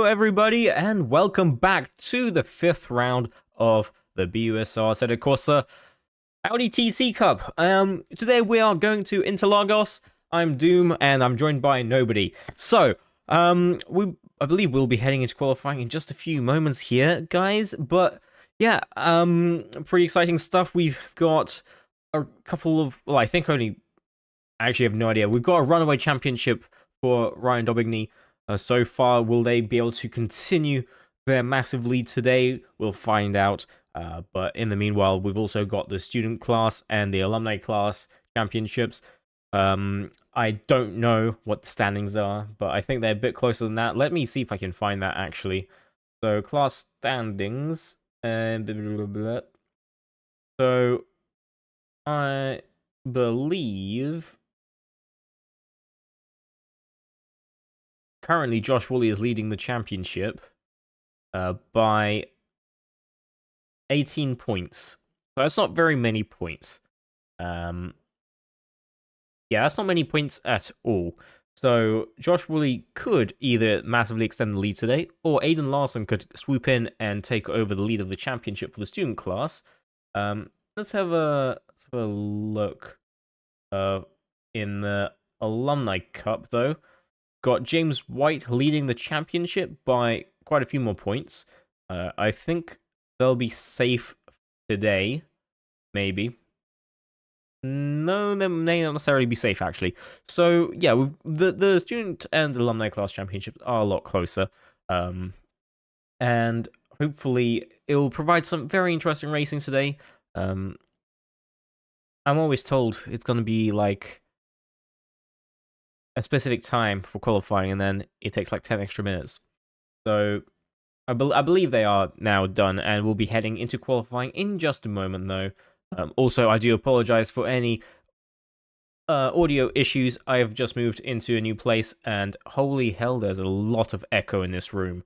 everybody, and welcome back to the 5th round of the BUSR Assetto Corsa Audi TT Cup. Today we are going to Interlagos. I'm Doom, and I'm joined by Nobody. So, I believe we'll be heading into qualifying in just a few moments here, guys. But yeah, pretty exciting stuff. We've got a couple of, well, I think only, I actually have no idea. We've got a runaway championship for Ryan Daubigny. So far, will they be able to continue their massive lead today? We'll find out. But in the meanwhile, we've also got the student class and the alumni class championships. I don't know what the standings are, but I think they're a bit closer than that. Let me see if I can find that, actually. So, class standings. And blah, blah, blah, blah. So, I believe currently Josh Woolley is leading the championship by 18 points. So that's not very many points. Yeah, that's not many points at all. So Josh Woolley could either massively extend the lead today, or Aiden Larson could swoop in and take over the lead of the championship for the student class. Let's have a look in the Alumni Cup, though. Got James White leading the championship by quite a few more points. I think they'll be safe today, maybe. No, they may not necessarily be safe, actually. So, yeah, the student and alumni class championships are a lot closer. And hopefully it will provide some very interesting racing today. I'm always told it's going to be like a specific time for qualifying, and then it takes like 10 extra minutes. So I believe they are now done, and we'll be heading into qualifying in just a moment, though. Also, I do apologize for any audio issues. I have just moved into a new place, and holy hell, there's a lot of echo in this room.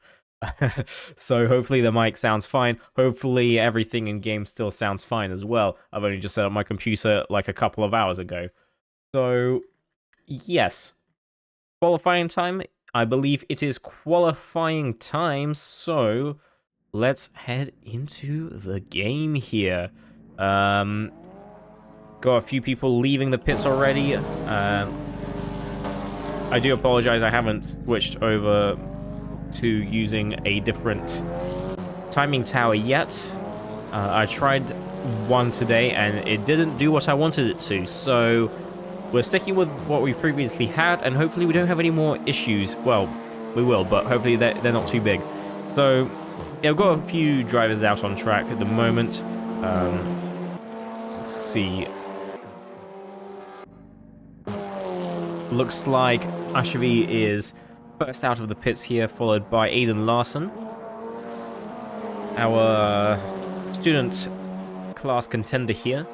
So hopefully the mic sounds fine. Hopefully everything in game still sounds fine as well. I've only just set up my computer like a couple of hours ago. So yes, qualifying time. I believe it is qualifying time, so let's head into the game here. Got a few people leaving the pits already. I do apologize, I haven't switched over to using a different timing tower yet. I tried one today and it didn't do what I wanted it to, so we're sticking with what we previously had, and hopefully we don't have any more issues. Well, we will, but hopefully they're not too big. So, yeah, we've got a few drivers out on track at the moment. Let's see. Looks like Ashevi is first out of the pits here, followed by Aiden Larson. Our student class contender here.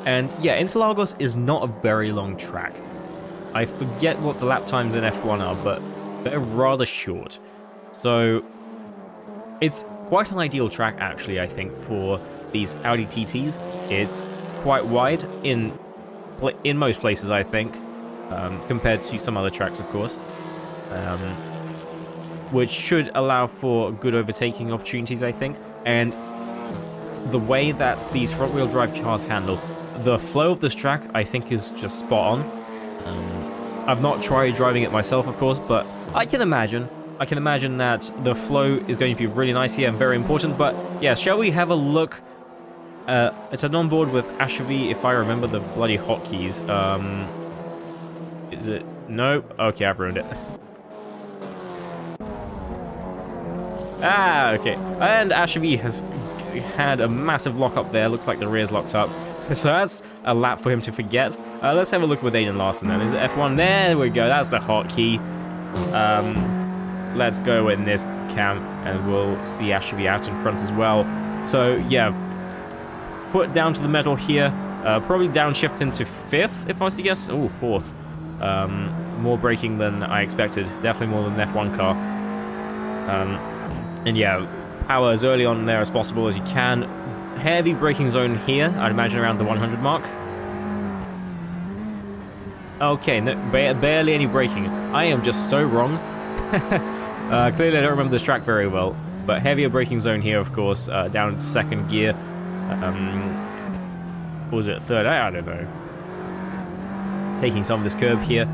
And yeah, Interlagos is not a very long track. I forget what the lap times in F1 are, but they're rather short. So it's quite an ideal track, actually, I think, for these Audi TTs. It's quite wide in most places, I think, compared to some other tracks, of course, which should allow for good overtaking opportunities, I think. And the way that these front-wheel drive cars handle the flow of this track, I think, is just spot on. I've not tried driving it myself, of course, but I can imagine that the flow is going to be really nice here and very important. But yeah, shall we have a look at an onboard with Ashevi, if I remember the bloody hotkeys? Is it? No? Okay, I've ruined it. Okay. And Ashevi has had a massive lock up there. Looks like the rear's locked up. So that's a lap for him to forget. Let's have a look with Aiden Larson then. Is it F1? There we go. That's the hotkey. Let's go in this cam, and we'll see Ashevi out in front as well. So yeah, foot down to the metal here. Probably downshift into 5th, if I was to guess. Oh, 4th. More braking than I expected. Definitely more than an F1 car. And yeah, power as early on there as possible as you can. Heavy braking zone here, I'd imagine around the 100 mark. Okay, no, barely any braking. I am just so wrong. Clearly I don't remember this track very well. But heavier braking zone here, of course, down to second gear. What was it, third? I don't know. Taking some of this curb here.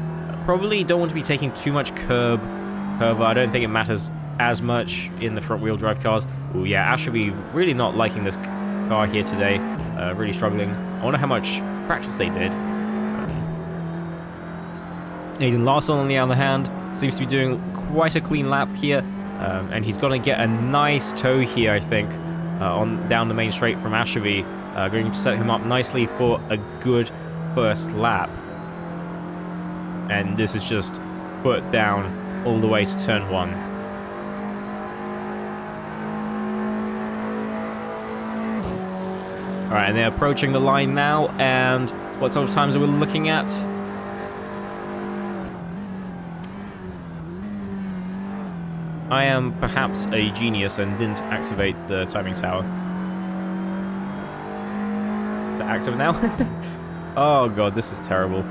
Probably don't want to be taking too much curb. However, I don't think it matters as much in the front wheel drive cars. Oh yeah, Ash should be really not liking this car here today. Really struggling. I wonder how much practice they did. Nathan Larson, on the other hand, seems to be doing quite a clean lap here. And he's going to get a nice tow here, I think, on down the main straight from Ashevi. Going to set him up nicely for a good first lap. And this is just put down all the way to turn 1. Alright, and they're approaching the line now, and what sort of times are we looking at? I am perhaps a genius and didn't activate the timing tower. Is it active now? Oh god, this is terrible.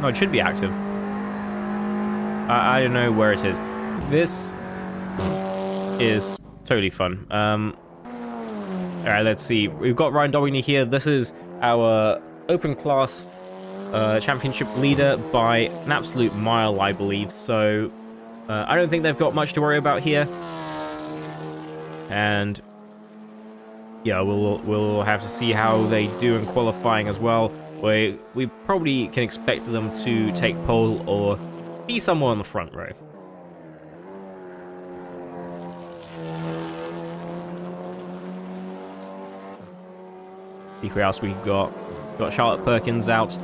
No, it should be active. I don't know where it is. This is totally fun. Alright, let's see. We've got Ryan Daubigny here. This is our open class championship leader by an absolute mile, I believe. So I don't think they've got much to worry about here. And yeah, we'll have to see how they do in qualifying as well. We probably can expect them to take pole or be somewhere on the front row. See who else we've got. We've got Charlotte Perkins out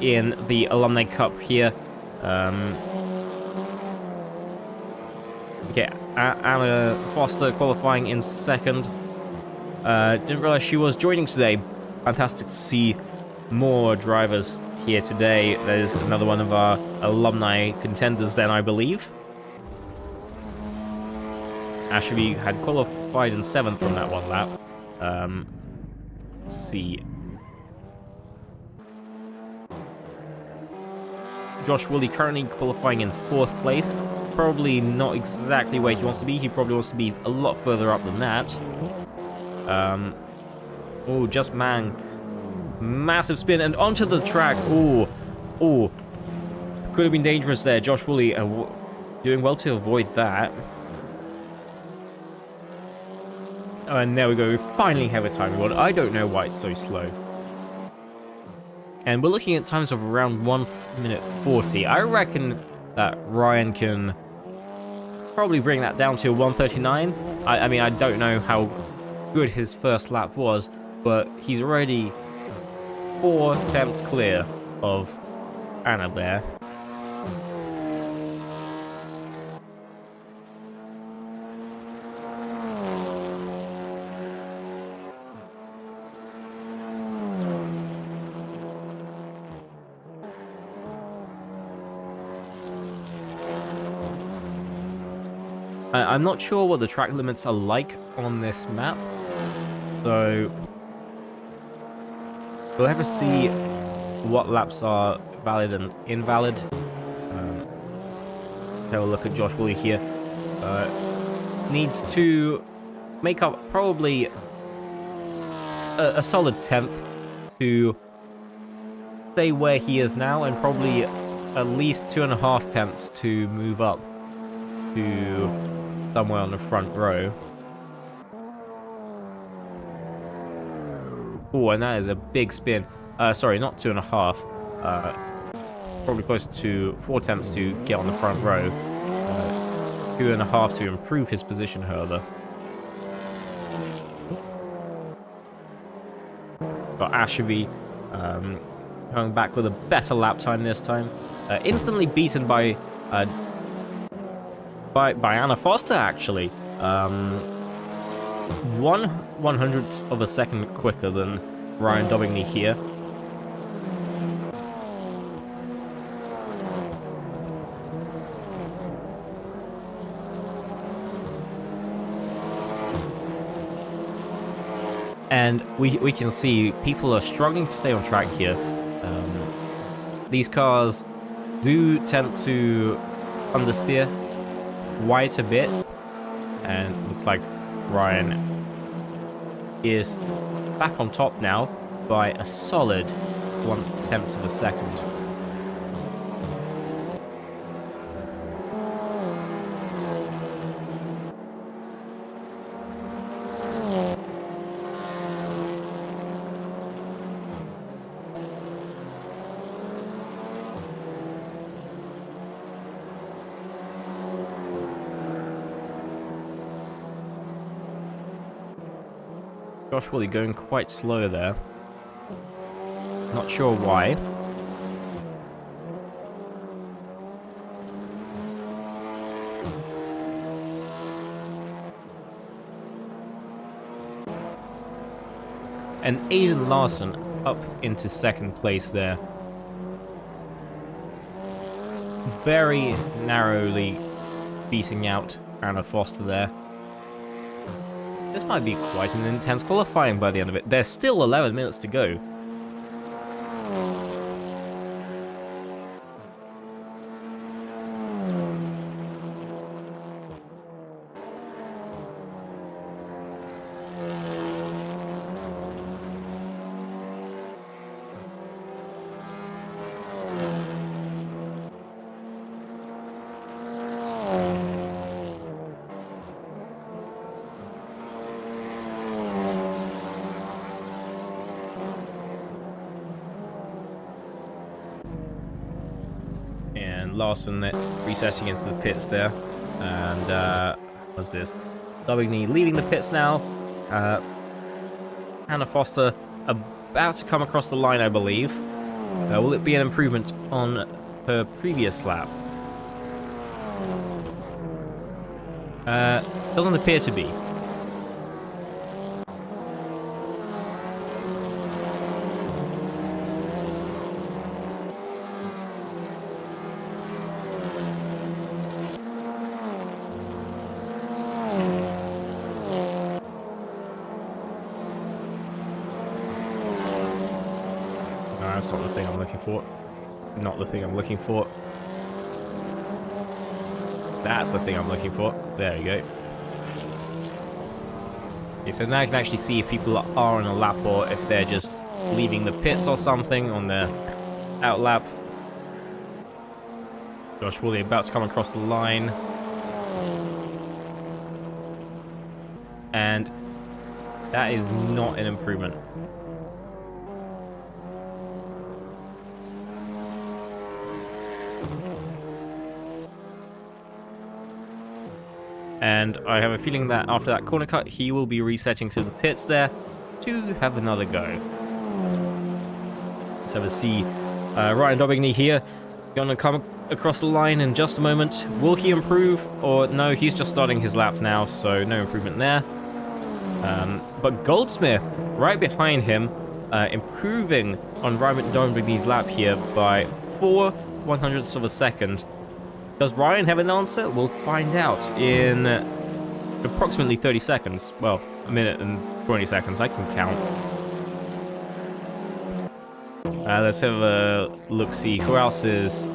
in the Alumni Cup here. Okay, Anna Foster qualifying in second. Didn't realize she was joining today. Fantastic to see more drivers here today. There's another one of our alumni contenders then, I believe. Ashley had qualified in 7th from that one lap. Let's see. Josh Woolley currently qualifying in 4th place. Probably not exactly where he wants to be. He probably wants to be a lot further up than that. Oh, just Mang. Massive spin and onto the track. Oh, could have been dangerous there. Josh Woolley doing well to avoid that. Oh, and there we go. We finally have a timing board. I don't know why it's so slow. And we're looking at times of around 1 minute 40. I reckon that Ryan can probably bring that down to 1:39. I mean, I don't know how good his first lap was, but he's already 4 tenths clear of Anna there. I'm not sure what the track limits are like on this map, so we'll have to see what laps are valid and invalid. Have a look at Josh Woolley here. Needs to make up probably a solid 10th to stay where he is now, and probably at least 2.5 tenths to move up to somewhere on the front row. Oh, and that is a big spin. Sorry, not 2.5. Probably close to 4 tenths to get on the front row. 2.5 to improve his position, however. Got Ashevi coming back with a better lap time this time. Instantly beaten by Anna Foster, actually. 1/100th of a second quicker than Ryan Daubigny here. And we can see people are struggling to stay on track here. these cars do tend to understeer quite a bit, and it looks like Ryan is back on top now by a solid 1/10 of a second. Josh Woolley going quite slow there. Not sure why. And Aiden Larson up into second place there. Very narrowly beating out Anna Foster there. This might be quite an intense qualifying by the end of it. There's still 11 minutes to go. Larson recessing into the pits there, and what's this? Daubigny leaving the pits now. Hannah Foster about to come across the line, I believe. Will it be an improvement on her previous lap? Doesn't appear to be. That's not the thing I'm looking for. Not the thing I'm looking for. That's the thing I'm looking for. There we go. Okay, so now you can actually see if people are on a lap or if they're just leaving the pits or something on their out lap. Josh Woolley about to come across the line. And that is not an improvement. And I have a feeling that after that corner cut, he will be resetting to the pits there to have another go. Let's have a see. Ryan Daubigny here. Going to come across the line in just a moment. Will he improve? Or no, he's just starting his lap now, so no improvement there. But Goldsmith right behind him, improving on Ryan Daubigny's lap here by 4/100ths of a second. Does Ryan have an answer? We'll find out in approximately 30 seconds. Well, a minute and 20 seconds. I can count. Let's have a look-see. Who else is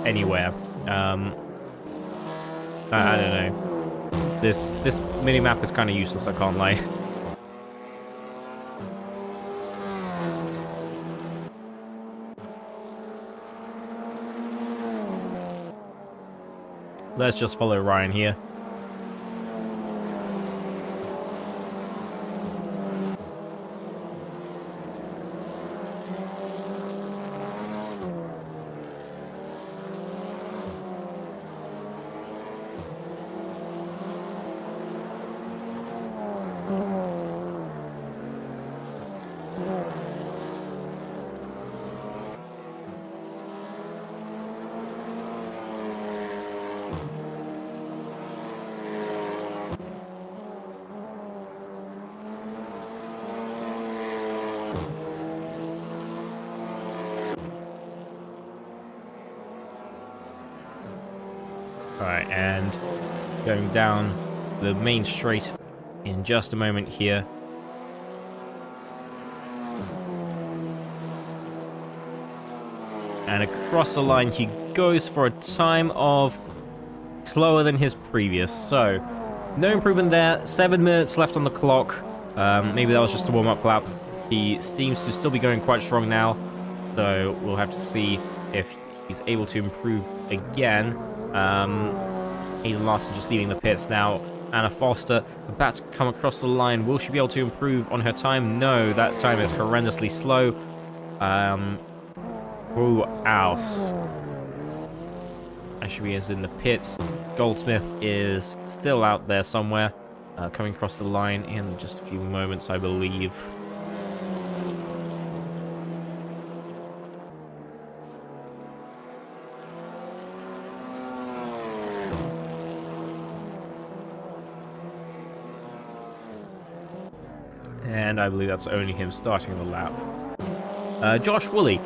anywhere? I don't know. This mini-map is kind of useless, I can't lie. Let's just follow Ryan here. Alright, and going down the main straight in just a moment here. And across the line, he goes for a time of slower than his previous. So, no improvement there. 7 minutes left on the clock. Maybe that was just a warm-up lap. He seems to still be going quite strong now. So, we'll have to see if he's able to improve again. Aidan Larson just leaving the pits now. Anna Foster about to come across the line. Will she be able to improve on her time? No, that time is horrendously slow. Who else? Ashby is in the pits. Goldsmith is still out there somewhere. Coming across the line in just a few moments, I believe. And I believe that's only him starting the lap. Josh Woolley,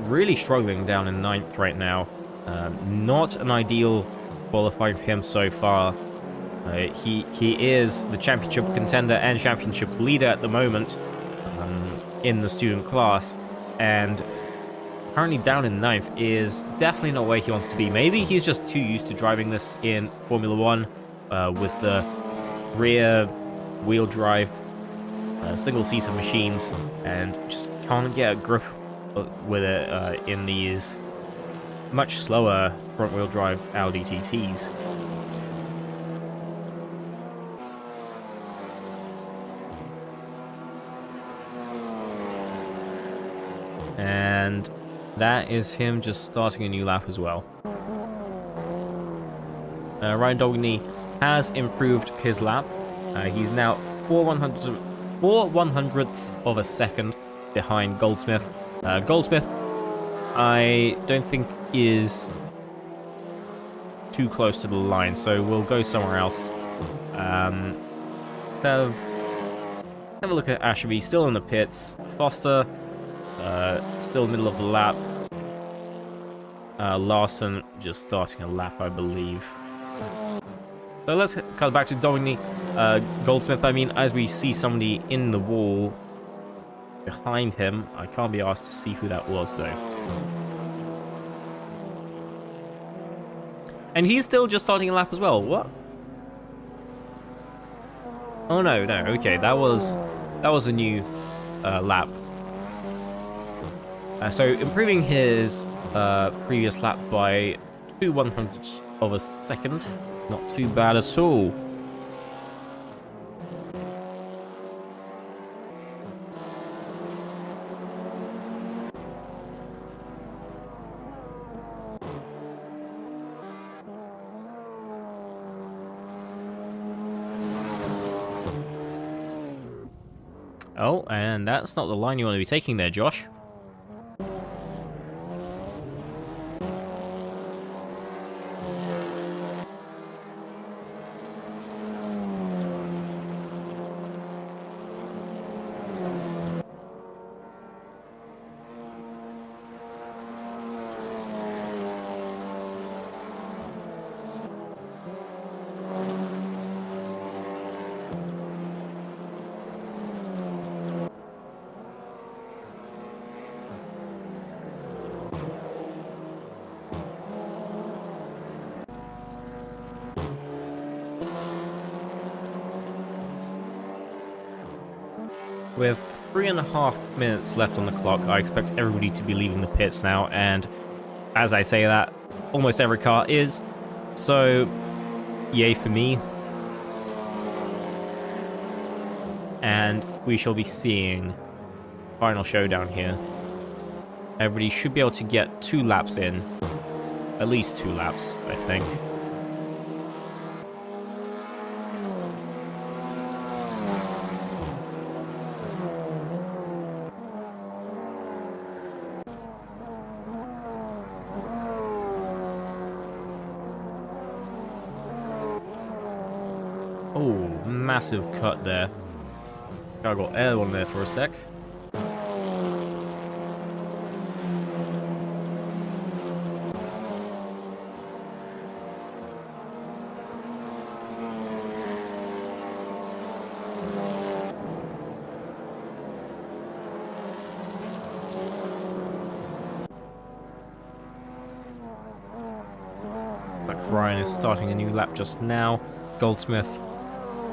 really struggling down in 9th right now. Not an ideal qualifying for him so far. He is the championship contender and championship leader at the moment in the student class. And currently down in 9th is definitely not where he wants to be. Maybe he's just too used to driving this in Formula 1 with the rear wheel drive single-seater machines, and just can't get a grip with it in these much slower front-wheel drive Audi TTs. And that is him just starting a new lap as well. Ryan Dogney has improved his lap. He's now 4/100ths of a second behind Goldsmith. Goldsmith, I don't think is too close to the line, so we'll go somewhere else. Let's have a look at Ashby, still in the pits. Foster, still in the middle of the lap. Larson just starting a lap, I believe. So let's cut back to Dogney. Goldsmith, I mean, as we see somebody in the wall behind him. I can't be asked to see who that was, though. And he's still just starting a lap as well. What? Oh, no, okay, that was a new lap. So improving his previous lap by 2/100ths of a second. Not too bad at all. Oh, and that's not the line you want to be taking there, Josh. With 3.5 minutes left on the clock, I expect everybody to be leaving the pits now, and as I say that, almost every car is, so yay for me. And we shall be seeing final showdown here. Everybody should be able to get 2 laps in, at least 2 laps, I think. Oh, massive cut there. I got air on there for a sec. Ryan is starting a new lap just now. Goldsmith,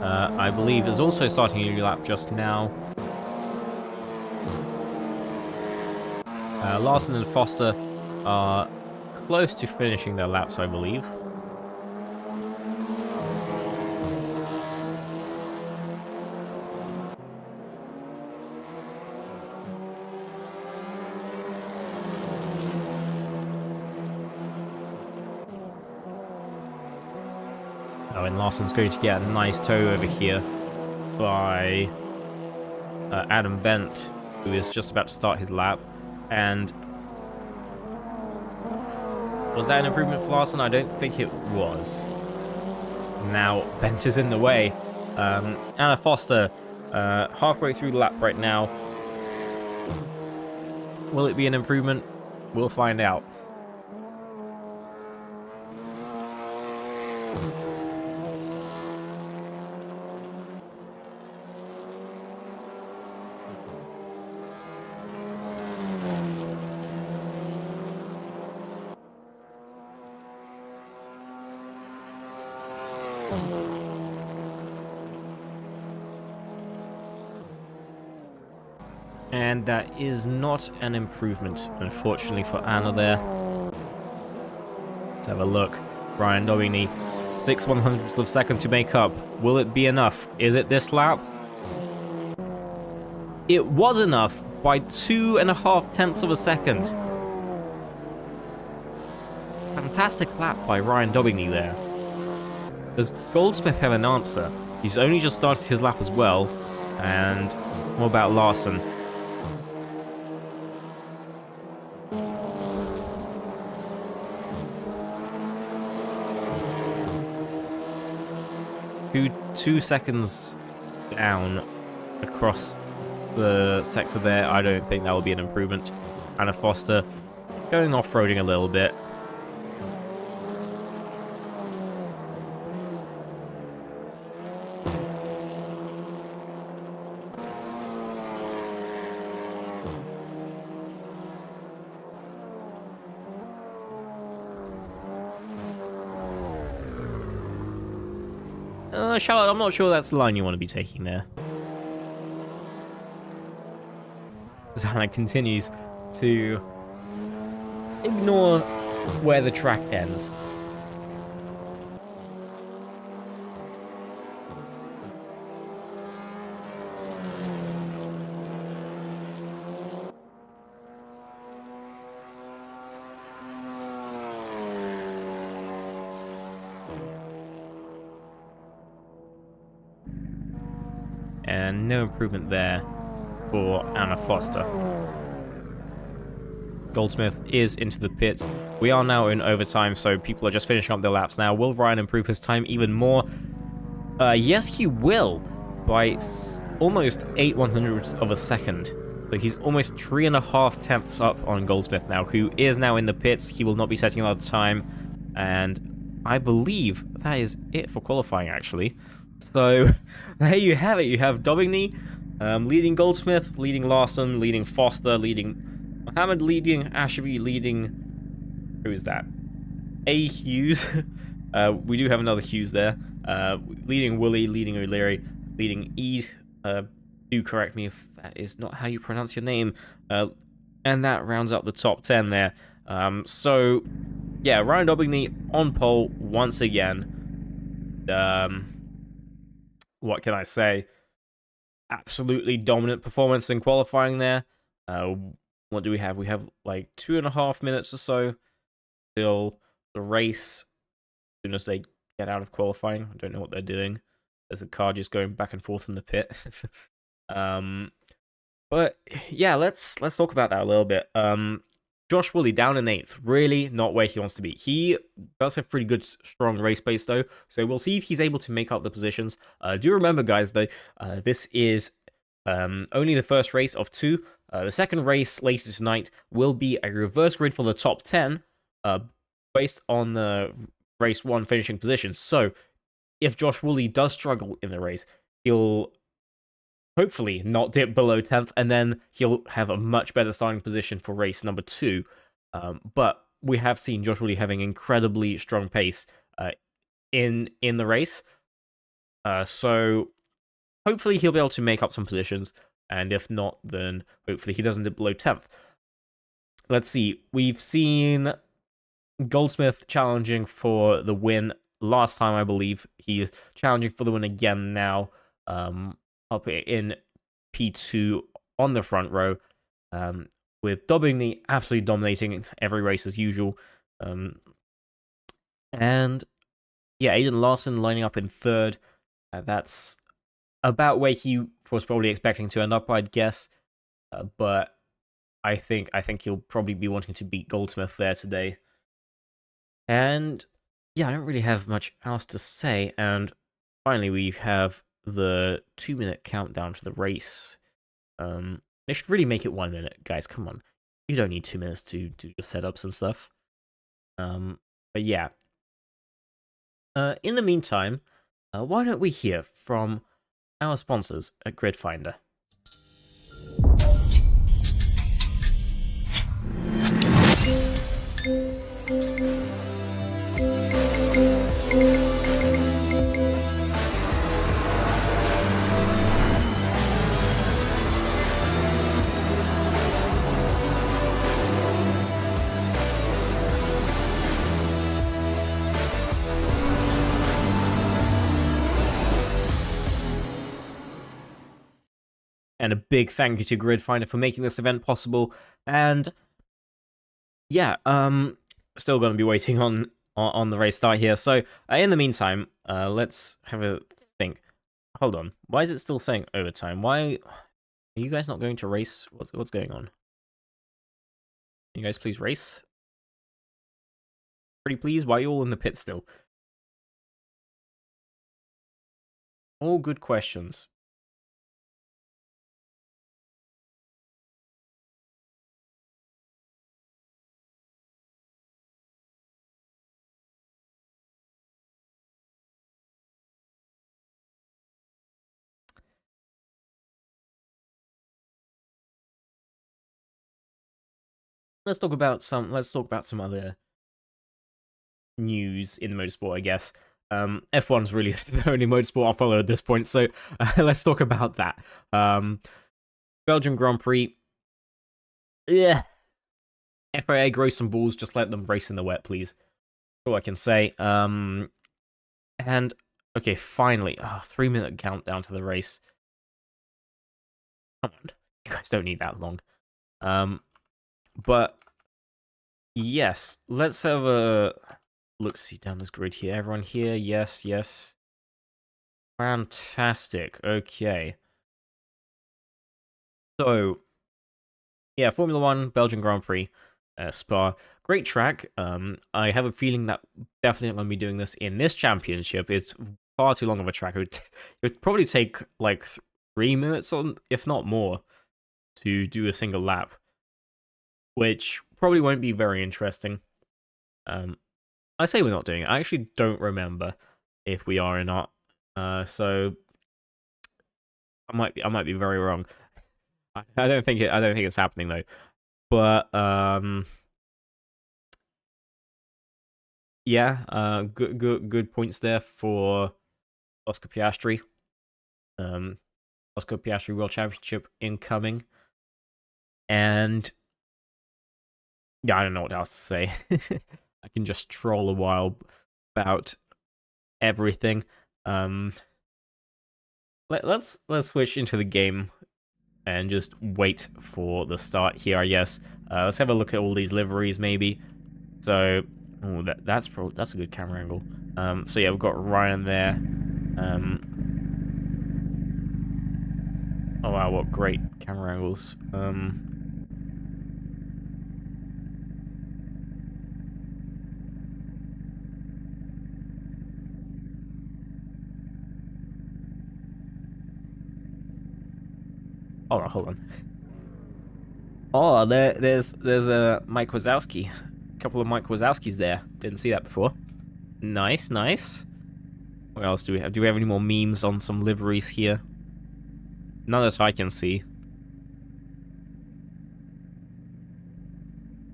I believe, is also starting a new lap just now. Larson and Foster are close to finishing their laps, I believe. Oh, and Larson's going to get a nice tow over here by Adam Bent, who is just about to start his lap. And was that an improvement for Larson? I don't think it was. Now Bent is in the way. Anna Foster, halfway through the lap right now. Will it be an improvement? We'll find out. And that is not an improvement, unfortunately, for Anna there. Let's have a look. Ryan Daubigny, 6/100ths of a second to make up. Will it be enough? Is it this lap? It was enough by 2.5 of a second. Fantastic lap by Ryan Daubigny there. Does Goldsmith have an answer? He's only just started his lap as well. And what about Larson? Two seconds down across the sector there. I don't think that will be an improvement. Anna Foster going off-roading a little bit. Charlotte, I'm not sure that's the line you want to be taking there. As Hannah continues to ignore where the track ends. And no improvement there for Anna Foster. Goldsmith is into the pits. We are now in overtime, so people are just finishing up their laps now. Will Ryan improve his time even more? Yes, he will, by almost 8/100ths of a second. So he's almost 3.5 up on Goldsmith now, who is now in the pits. He will not be setting another time, and I believe that is it for qualifying, actually. So there you have it. You have Daubigny leading Goldsmith, leading Larson, leading Foster, leading Mohammed, leading Ashby, leading... who is that? A. Hughes. We do have another Hughes there. Leading Woolley, leading O'Leary, leading E. Do correct me if that is not how you pronounce your name. And that rounds up the top 10 there. So, yeah, Ryan Daubigny on pole once again. What can I say? Absolutely dominant performance in qualifying there. What do we have? We have like 2.5 minutes or so till the race. As soon as they get out of qualifying, I don't know what they're doing. There's a car just going back and forth in the pit. But yeah, let's talk about that a little bit. Josh Woolley down in 8th, really not where he wants to be. He does have pretty good, strong race pace though, so we'll see if he's able to make up the positions. Do remember, guys, though, this is only the first race of 2. The second race later tonight will be a reverse grid for the top 10, based on the race 1 finishing position. So, if Josh Woolley does struggle in the race, he'll hopefully not dip below 10th, and then he'll have a much better starting position for race number 2. But we have seen Josh Woolley having incredibly strong pace in the race. So hopefully he'll be able to make up some positions, and if not, then hopefully he doesn't dip below 10th. Let's see. We've seen Goldsmith challenging for the win last time, I believe. He is challenging for the win again now, up in P2 on the front row, with Dobbing absolutely dominating every race as usual. And yeah, Aiden Larson lining up in third. That's about where he was probably expecting to end up, I'd guess. But I think he'll probably be wanting to beat Goldsmith there today. And yeah, I don't really have much else to say. And finally, we have the 2-minute countdown to the race. They should really make it 1 minute, guys. Come on, you don't need 2 minutes to do your setups and stuff. But yeah. In the meantime, why don't we hear from our sponsors at GridFinder? And a big thank you to GridFinder for making this event possible. And yeah, still going to be waiting on the race start here. So in the meantime, let's have a think. Hold on, why is it still saying overtime? Why are you guys not going to race? What's going on? Can you guys please race? Pretty please. Why are you all in the pit still? All good questions. Let's talk about some other news in motorsport, I guess. F1's really the only motorsport I'll follow at this point, so let's talk about that. Belgian Grand Prix. Yeah. FIA, grow some balls, just let them race in the wet, please. That's all I can say. And okay, finally, 3-minute countdown to the race. Come on, you guys don't need that long. But yes, let's have a look-see down this grid here. Everyone here, yes. Fantastic. Okay. So, yeah, Formula 1, Belgian Grand Prix, Spa. Great track. I have a feeling that definitely not going to be doing this in this championship. It's far too long of a track. It would probably take like 3 minutes, if not more, to do a single lap, which probably won't be very interesting. I say we're not doing it. I actually don't remember if we are or not. So I might be very wrong. I don't think it's happening though. But yeah, good points there for Oscar Piastri. Oscar Piastri World Championship incoming. And yeah, I don't know what else to say. I can just troll a while about everything. Let's switch into the game and just wait for the start here, I guess. Let's have a look at all these liveries, maybe. So, that's a good camera angle. So yeah, we've got Ryan there. Oh wow, what great camera angles. Alright, hold on. Oh, there's a Mike Wazowski. A couple of Mike Wazowskis there. Didn't see that before. Nice. What else do we have? Do we have any more memes on some liveries here? None that I can see.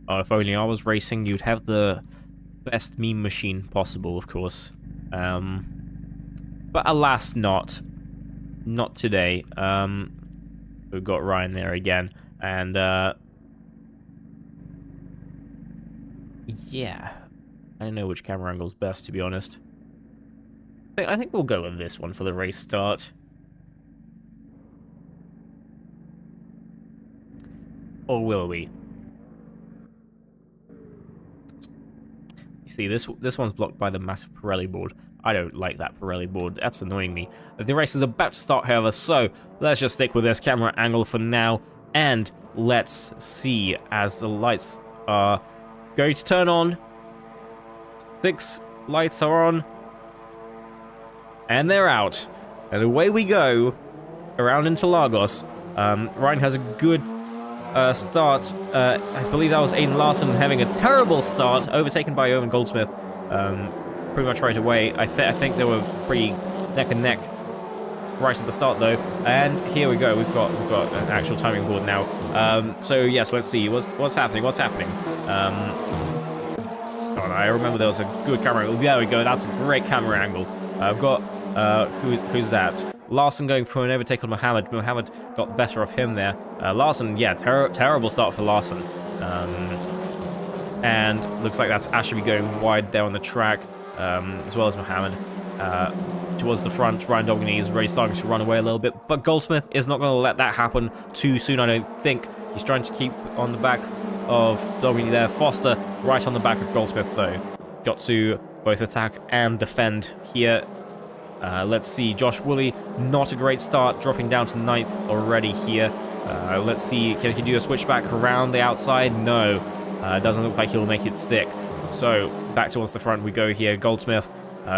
Oh, if only I was racing, you'd have the best meme machine possible, of course. But alas, not today. We've got Ryan there again, and yeah, I don't know which camera angle is best, to be honest. I think we'll go with this one for the race start. Or will we? You see, this one's blocked by the massive Pirelli board. I don't like that Pirelli board. That's annoying me. The race is about to start, however, so let's just stick with this camera angle for now, and let's see as the lights are going to turn on. 6 lights are on, and they're out. And away we go around Interlagos. Ryan has a good start. I believe that was Aiden Larson having a terrible start, overtaken by Owen Goldsmith pretty much right away. I think they were pretty neck and neck right at the start though. And here we go. We've got an actual timing board now. So yes, let's see what's happening. Oh, I remember there was a good camera angle. There we go. That's a great camera angle. I've got who's that? Larson going for an overtake on Mohammed. Mohammed got the better of him there. Larson, yeah, terrible start for Larson. And looks like that's actually going wide there on the track, as well as Mohammed. Towards the front, Ryan Dogney is already starting to run away a little bit, but Goldsmith is not going to let that happen too soon, I don't think. He's trying to keep on the back of Dogney there. Foster right on the back of Goldsmith, though. Got to both attack and defend here. Let's see, Josh Woolley, not a great start, dropping down to 9th already here. Let's see, can he do a switchback around the outside? No, doesn't look like he'll make it stick. So, back towards the front we go here. Goldsmith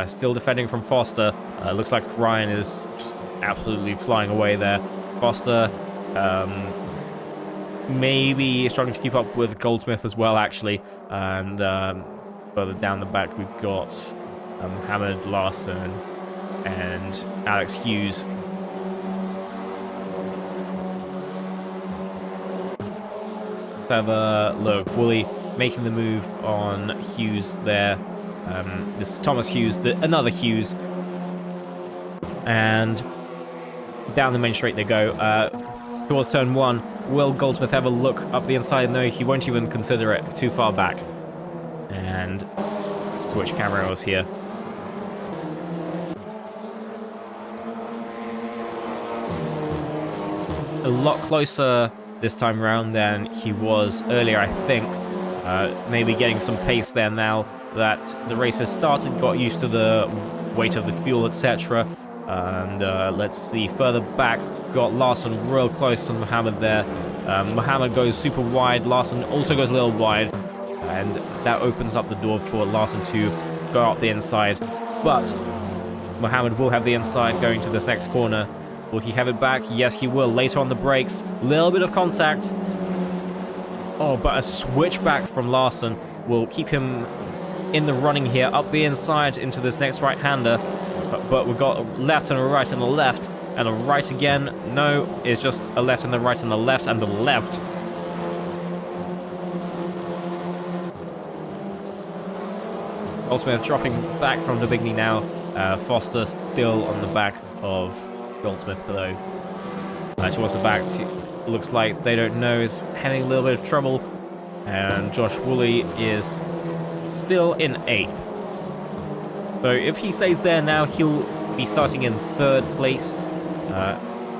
still defending from Foster. Looks like Ryan is just absolutely flying away there. Foster maybe struggling to keep up with Goldsmith as well, actually. And further down the back we've got Mohammed Larson and Alex Hughes. Have a look. Woolley making the move on Hughes there. This is Thomas Hughes, another Hughes. And down the main straight they go. Towards turn 1. Will Goldsmith have a look up the inside? No, he won't even consider it. Too far back. And switch camera angles here. A lot closer this time around than he was earlier, I think. Maybe getting some pace there now that the race has started, got used to the weight of the fuel, etc. And let's see, further back, got Larson real close to Mohammed there. Mohammed goes super wide, Larson also goes a little wide, and that opens up the door for Larson to go up the inside. But Mohammed will have the inside going to this next corner. Will he have it back? Yes, he will. Later on the brakes, little bit of contact. Oh, but a switchback from Larson will keep him in the running here, up the inside into this next right-hander. But we've got a left and a right and a left, and a right again. No, it's just a left and the right and the left and the left. Goldsmith dropping back from the Bigny now. Foster still on the back of Goldsmith, though. Towards the back, looks like they don't know, is having a little bit of trouble. And Josh Woolley is still in 8th. So if he stays there now, he'll be starting in 3rd place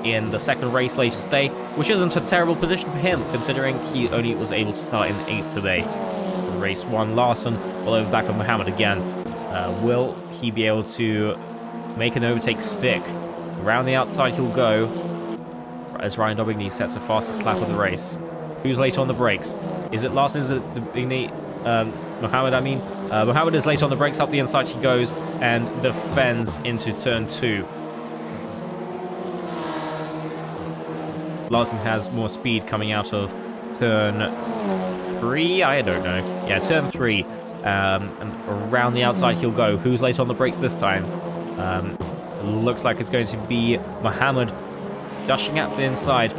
in the second race later today, which isn't a terrible position for him, considering he only was able to start in 8th today. Race 1, Larson all over the back of Mohammed again. Will he be able to make an overtake stick? Around the outside he'll go, as Ryan Dobbigny sets the fastest lap of the race. Who's late on the brakes? Is it Larson? Is it Dobbigny? Mohammed, I mean. Mohammed is late on the brakes, up the inside he goes, and defends into turn 2. Larson has more speed coming out of turn 3? I don't know. Yeah, turn 3. And around the outside he'll go. Who's late on the brakes this time? Looks like it's going to be Mohammed dashing out the inside.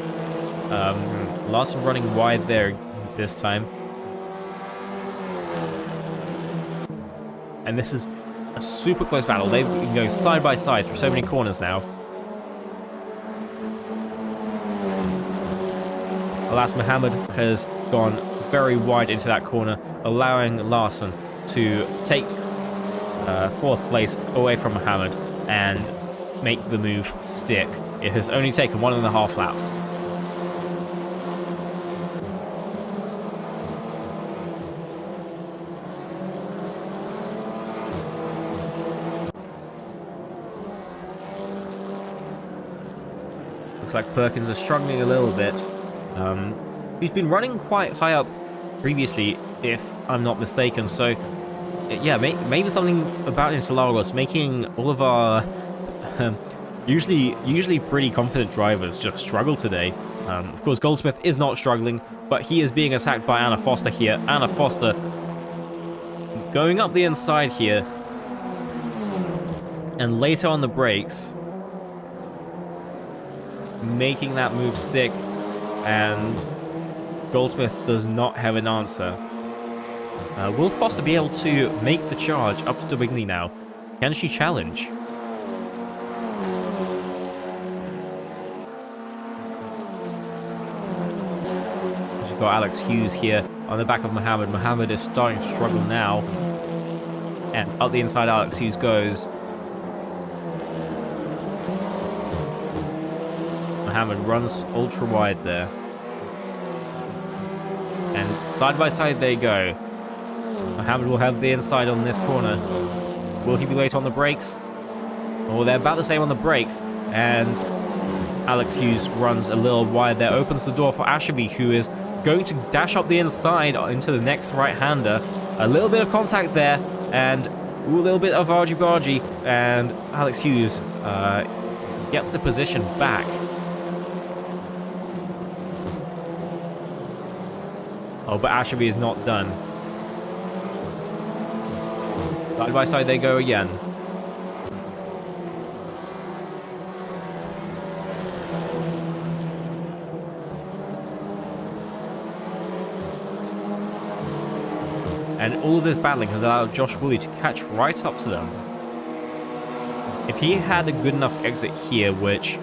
Larson running wide there this time. And this is a super close battle. They've been going side by side through so many corners now. Alas, Mohammed has gone very wide into that corner, allowing Larson to take fourth place away from Mohammed and make the move stick. It has only taken 1.5 laps. Looks like Perkins is struggling a little bit. He's been running quite high up previously, if I'm not mistaken, so yeah, maybe something about Interlagos making all of our usually pretty confident drivers just struggle today. Of course, Goldsmith is not struggling, but he is being attacked by Anna Foster here. Anna Foster going up the inside here, and later on the brakes, making that move stick, and Goldsmith does not have an answer. Will Foster be able to make the charge up to Wiggly now? Can she challenge? She's got Alex Hughes here on the back of Mohammed. Mohammed is starting to struggle now. And up the inside Alex Hughes goes. Mohammed runs ultra wide there. And side by side they go. Mohammed will have the inside on this corner. Will he be late on the brakes? Oh, they're about the same on the brakes. And Alex Hughes runs a little wide there. Opens the door for Ashabi, who is going to dash up the inside into the next right-hander. A little bit of contact there. And a little bit of argy-bargy. And Alex Hughes gets the position back. Oh, but Ashabi is not done. Side by side they go again. And all of this battling has allowed Josh Woolley to catch right up to them. If he had a good enough exit here, which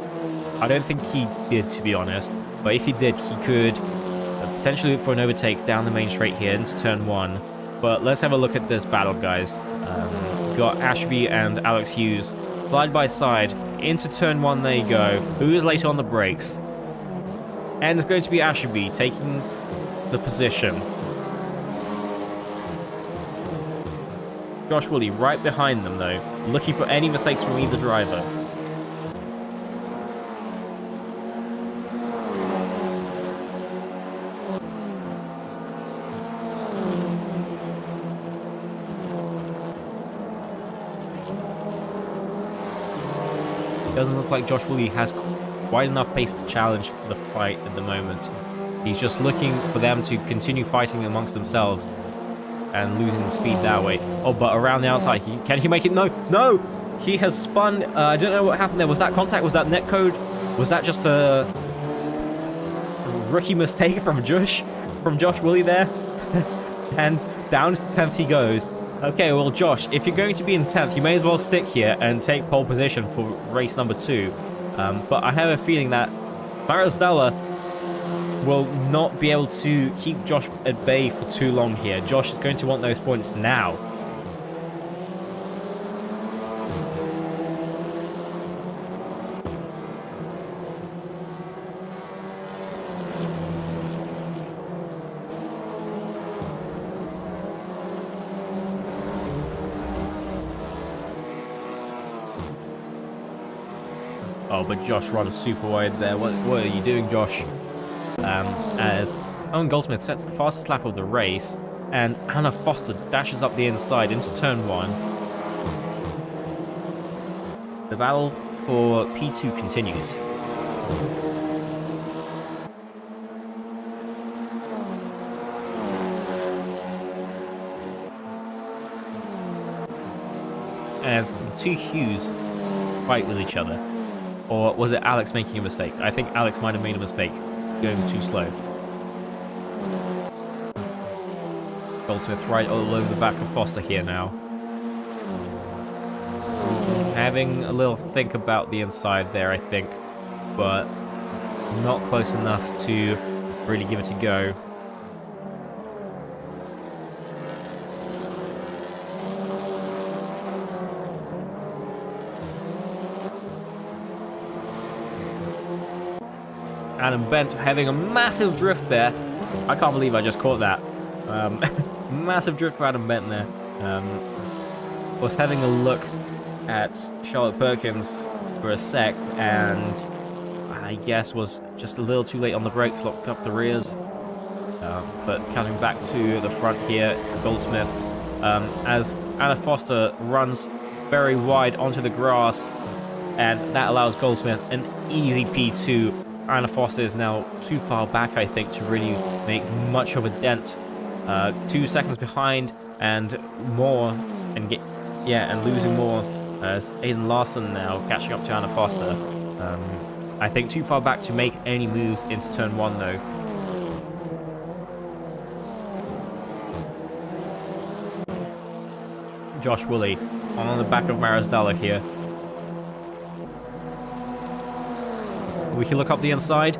I don't think he did, to be honest, but if he did, he could potentially look for an overtake down the main straight here into turn 1. But let's have a look at this battle, guys. Got Ashby and Alex Hughes side by side into turn 1 they go. Who is later on the brakes? And it's going to be Ashby taking the position. Josh Woolley right behind them though, looking for any mistakes from either driver. Doesn't look like Josh Woolley has quite enough pace to challenge the fight at the moment. He's just looking for them to continue fighting amongst themselves and losing the speed that way. Oh, but around the outside, can he make it? No, no! He has spun. I don't know what happened there. Was that contact? Was that netcode? Was that just a rookie mistake from Josh Woolley there? And down to 10th he goes. Okay, well, Josh, if you're going to be in 10th, you may as well stick here and take pole position for race number 2. But I have a feeling that Maris Dalla will not be able to keep Josh at bay for too long here. Josh is going to want those points now. Oh, but Josh runs super wide there. What are you doing, Josh? As Owen Goldsmith sets the fastest lap of the race, and Anna Foster dashes up the inside into turn 1. The battle for P2 continues. As the two Hughes fight with each other. Or was it Alex making a mistake? I think Alex might have made a mistake, going too slow. Goldsmith right all over the back of Foster here now. having a little think about the inside there, I think, but not close enough to really give it a go. Adam Bent having a massive drift there. I can't believe I just caught that. Massive drift for Adam Bent there. Was having a look at Charlotte Perkins for a sec, and I guess was just a little too late on the brakes, locked up the rears. But coming back to the front here, Goldsmith, as Anna Foster runs very wide onto the grass, and that allows Goldsmith an easy P2. Anna Foster is now too far back, I think, to really make much of a dent. 2 seconds behind and more, and losing more as Aiden Larson now catching up to Anna Foster. I think too far back to make any moves into turn 1 though. Josh Woolley on the back of Marisdala here. We can look up the inside.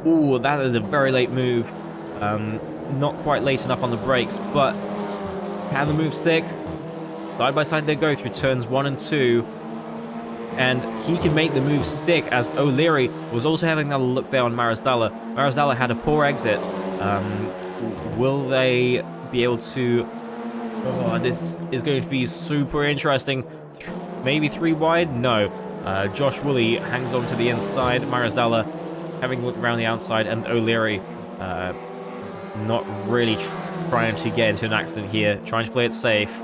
Ooh, that is a very late move. Not quite late enough on the brakes, but can the move stick? Side by side they go through turns 1 and 2. And he can make the move stick, as O'Leary was also having another look there on Marisdala. Marisdala had a poor exit. Will they be able to... Oh, this is going to be super interesting. Maybe 3 wide? No. Josh Woolley hangs on to the inside. Marisdala having a look around the outside, and O'Leary not really trying to get into an accident here, trying to play it safe.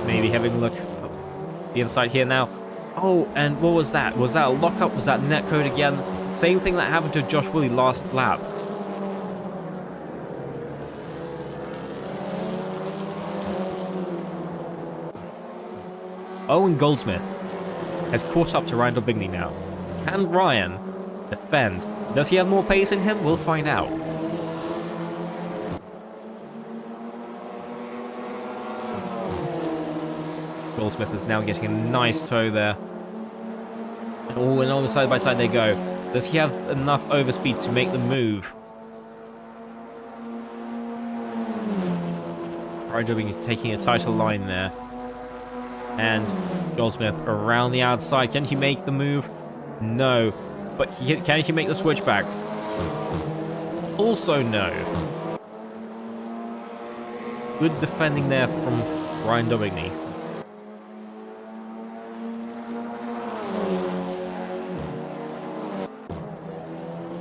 Maybe having a look up the inside here now. Oh, and what was that? Was that a lockup? Was that netcode again? Same thing that happened to Josh Woolley last lap. Owen Goldsmith has caught up to Ryan Daubigny now. Can Ryan defend? Does he have more pace in him? We'll find out. Goldsmith is now getting a nice toe there. Oh, and on side by side they go. Does he have enough overspeed to make the move? Ryan Daubigny taking a tighter line there. And Goldsmith around the outside. Can he make the move? No. But can he make the switchback? Also no. Good defending there from Ryan Daubigny.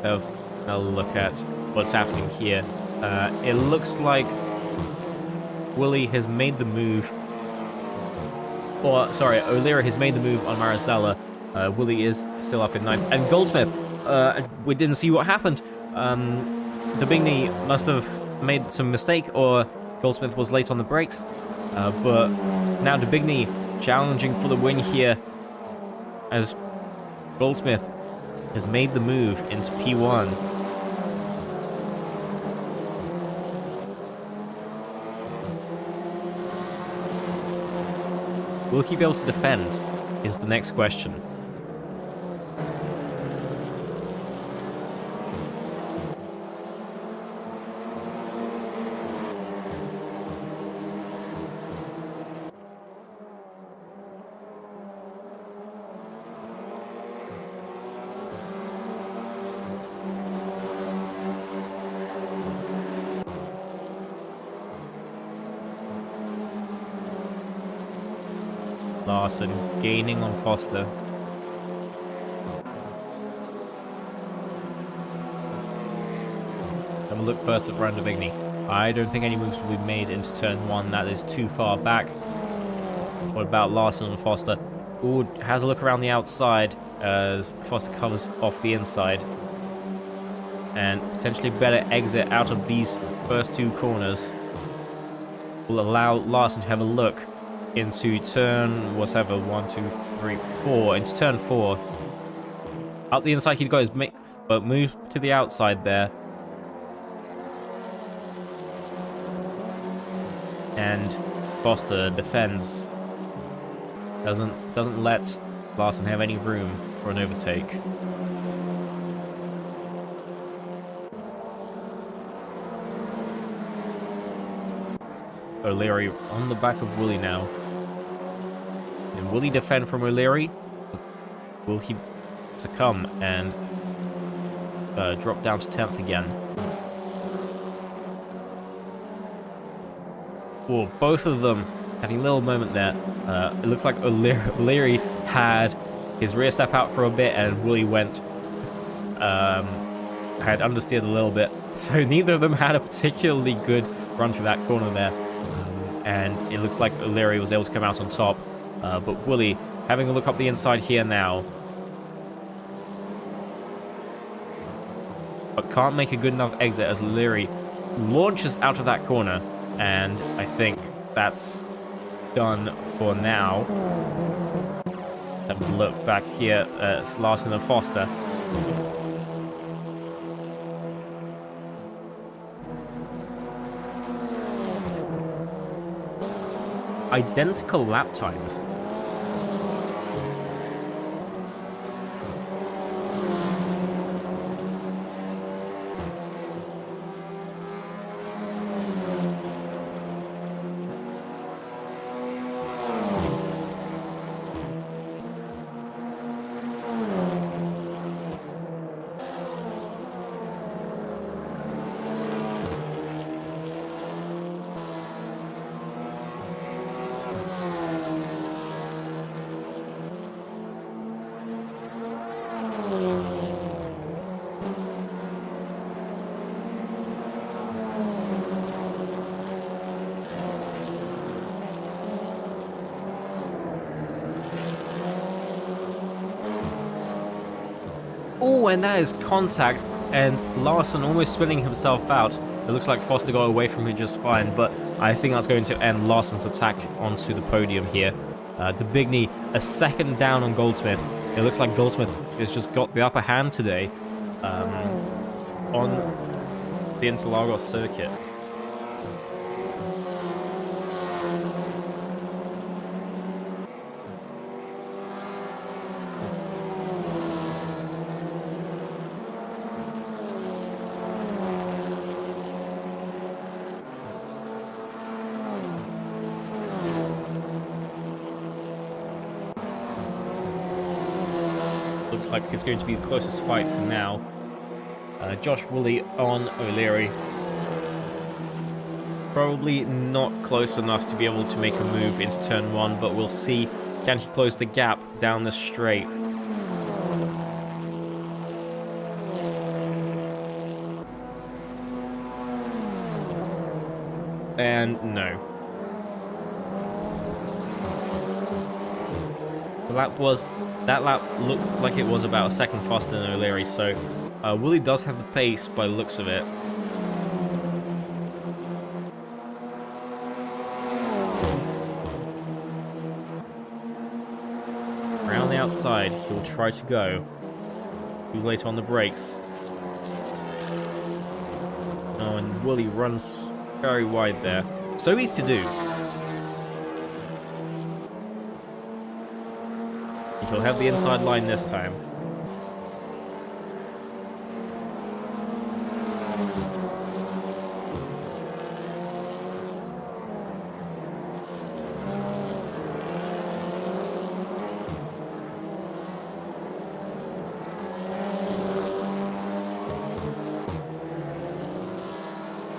Have a look at what's happening here. It looks like Woolley has made the move. Or, sorry, O'Leary has made the move on Marisdala. Woolley is still up in 9th. And Goldsmith, we didn't see what happened. Daubigny must have made some mistake, or Goldsmith was late on the brakes. But now Daubigny challenging for the win here, as Goldsmith has made the move into P1. Will he be able to defend, is the next question. Larson gaining on Foster. And we'll look first at Ryan Daubigny. I don't think any moves will be made into turn 1. That is too far back. What about Larson and Foster? Ooh, has a look around the outside as Foster covers off the inside. And potentially better exit out of these first 2 corners will allow Larson to have a look into turn, whatever, 1, 2, 3, 4, into turn 4. Up the inside he goes, but move to the outside there. And Foster defends. Doesn't let Larson have any room for an overtake. O'Leary on the back of Wooly now. And will he defend from O'Leary? Will he succumb and drop down to 10th again? Well, both of them having a little moment there. It looks like O'Leary had his rear step out for a bit, and Wooly went had understeered a little bit. So neither of them had a particularly good run through that corner there. And it looks like O'Leary was able to come out on top. But Wooly having a look up the inside here now. But can't make a good enough exit as O'Leary launches out of that corner. And I think that's done for now. Have a look back here at Larson and Foster. Identical lap times. Oh, and that is contact, and Larson almost spinning himself out. It looks like Foster got away from it just fine, but I think that's going to end Larson's attack onto the podium here. The Big Knee, a second down on Goldsmith. It looks like Goldsmith has just got the upper hand today on the Interlagos circuit. Looks like it's going to be the closest fight for now. Josh Woolley on O'Leary. Probably not close enough to be able to make a move into turn 1, but we'll see. Can he close the gap down the straight? And no. That lap looked like it was about a second faster than O'Leary, so Woolley does have the pace by the looks of it. Around the outside, he'll try to go. Too late on the brakes. Oh, and Woolley runs very wide there. So easy to do. He'll have the inside line this time.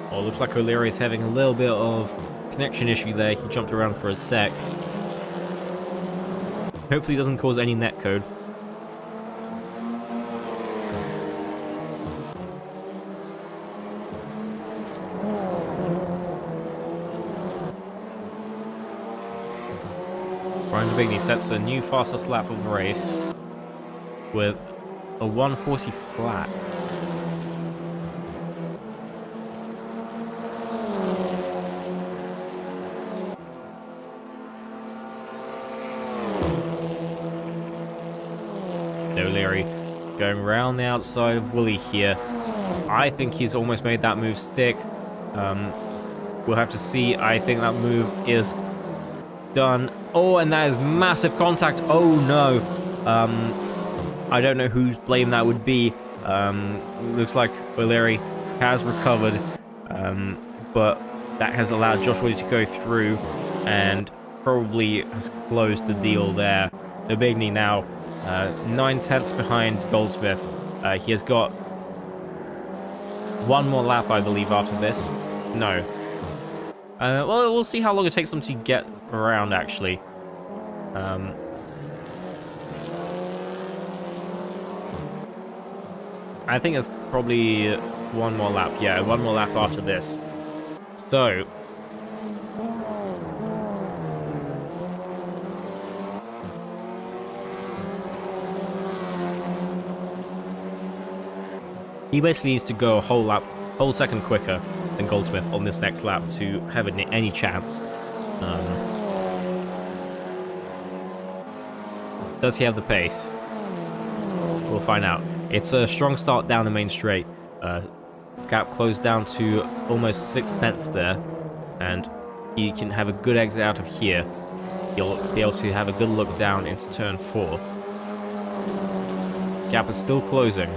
Oh, looks like O'Leary's having a little bit of connection issue there. He jumped around for a sec. Hopefully it doesn't cause any netcode. Brian Bigney sets a new fastest lap of the race with a 140 flat. O'Leary going around the outside of Woolley here. I think he's almost made that move stick. We'll have to see. I think that move is done. Oh, and that is massive contact. Oh, no. I don't know whose blame that would be. Looks like O'Leary has recovered, but that has allowed Josh Woody to go through and probably has closed the deal there. Bigny now 9/10 behind Goldsmith. He has got one more lap, I believe, after this. No. Well, we'll see how long it takes them to get around, actually. I think it's probably one more lap. Yeah, one more lap after this. So... he basically needs to go a whole second quicker than Goldsmith on this next lap to have any chance. Does he have the pace? We'll find out. It's a strong start down the main straight. Gap closed down to almost 6/10 there, and he can have a good exit out of here. He'll be able to have a good look down into turn 4. Gap is still closing,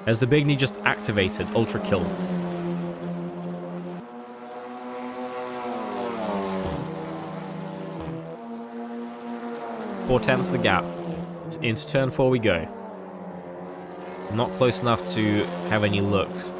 as the Bigny just activated Ultra Kill. Four-tenths the gap. Into turn 4 we go. Not close enough to have any looks.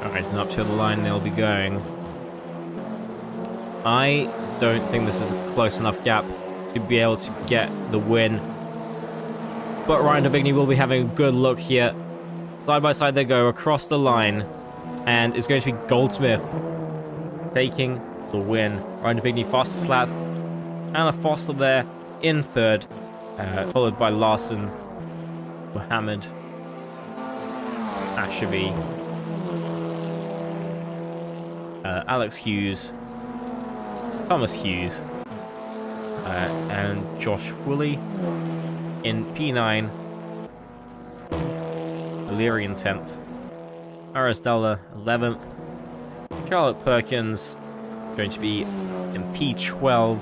Alright, and up to the line they'll be going. I don't think this is a close enough gap to be able to get the win. But Ryan Bigny will be having a good look here. Side by side they go across the line. And it's going to be Goldsmith taking the win. Ryan Bigny fastest lap. Anna Foster there in third. Followed by Larson, Mohammed, Ashavi, Alex Hughes, Thomas Hughes, and Josh Woolley in P9, O'Leary in 10th, Arisdella 11th, Charlotte Perkins going to be in P12,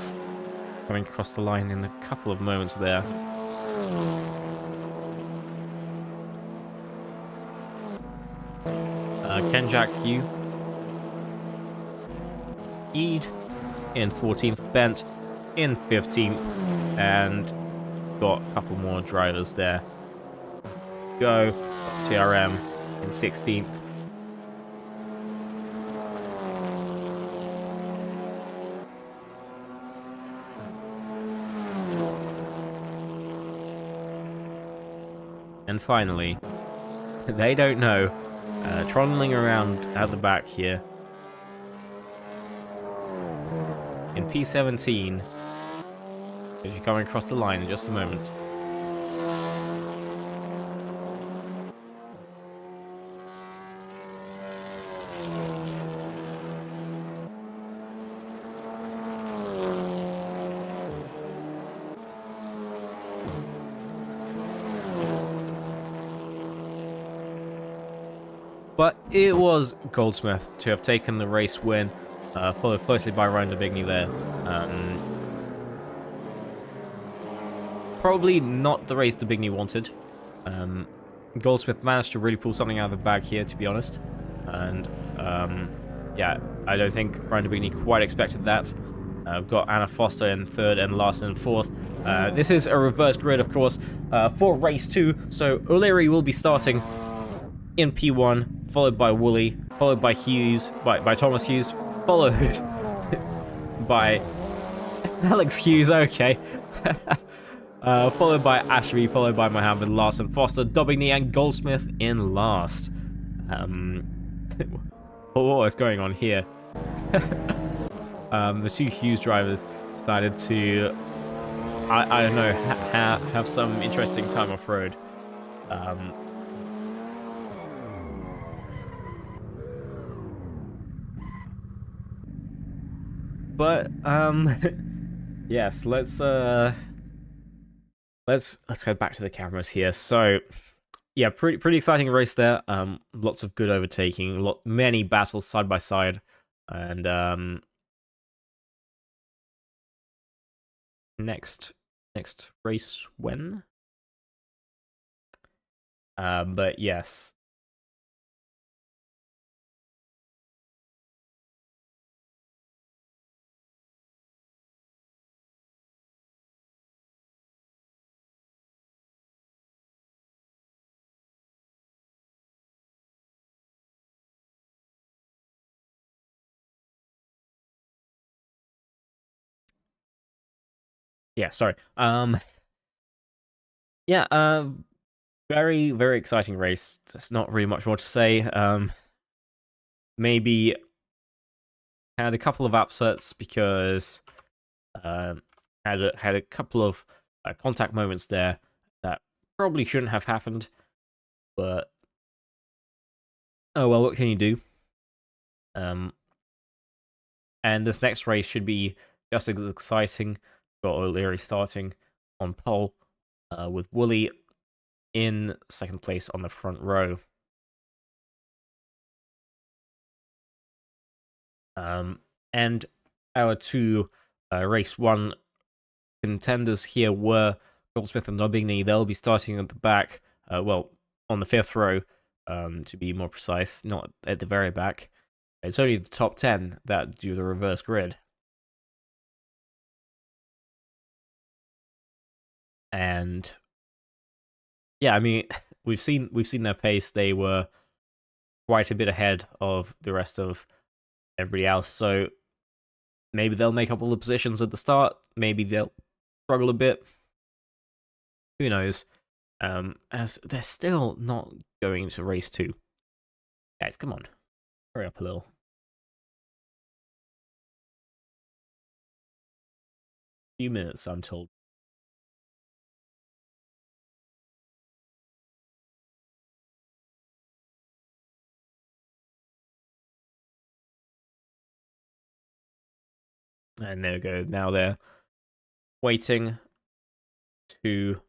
coming across the line in a couple of moments there. Kenjack Yu, Eid in 14th, Bent in 15th, and got a couple more drivers there. Go, TRM in 16th. And finally, they don't know, trundling around at the back here. In P17, as you're coming across the line in just a moment. But it was Goldsmith to have taken the race win, followed closely by Ryan Bigny there. Probably not the race Bigny wanted. Goldsmith managed to really pull something out of the bag here, to be honest. And yeah, I don't think Ryan Bigny quite expected that. I've got Anna Foster in third and Larson in fourth. This is a reverse grid, of course, for race 2. So O'Leary will be starting in P1, followed by Woolley, followed by Hughes, by Thomas Hughes, followed by Alex Hughes, okay. Followed by Ashby, followed by Mohammed, Larson, Foster, Daubigny, and Goldsmith in last. What is going on here? The two Hughes drivers decided to, I don't know, have some interesting time off-road. But yes, let's head back to the cameras here. So yeah, pretty exciting race there. Lots of good overtaking, many battles side by side, and next race when? But yes. Yeah, sorry. Yeah, very exciting race. There's not really much more to say. Maybe had a couple of upsets because had a couple of contact moments there that probably shouldn't have happened, but oh well, what can you do? And this next race should be just as exciting. Got O'Leary starting on pole, with Woolley in second place on the front row. And our two race 1 contenders here were Goldsmith and Daubigny. They'll be starting at the back, well, on the 5th row, to be more precise, not at the very back. It's only the top 10 that do the reverse grid. And yeah, I mean, we've seen their pace. They were quite a bit ahead of the rest of everybody else, so maybe they'll make up all the positions at the start. Maybe they'll struggle a bit. Who knows? As they're still not going to race 2. Guys, come on. Hurry up a little. Few minutes, I'm told. And there we go. Now they're waiting to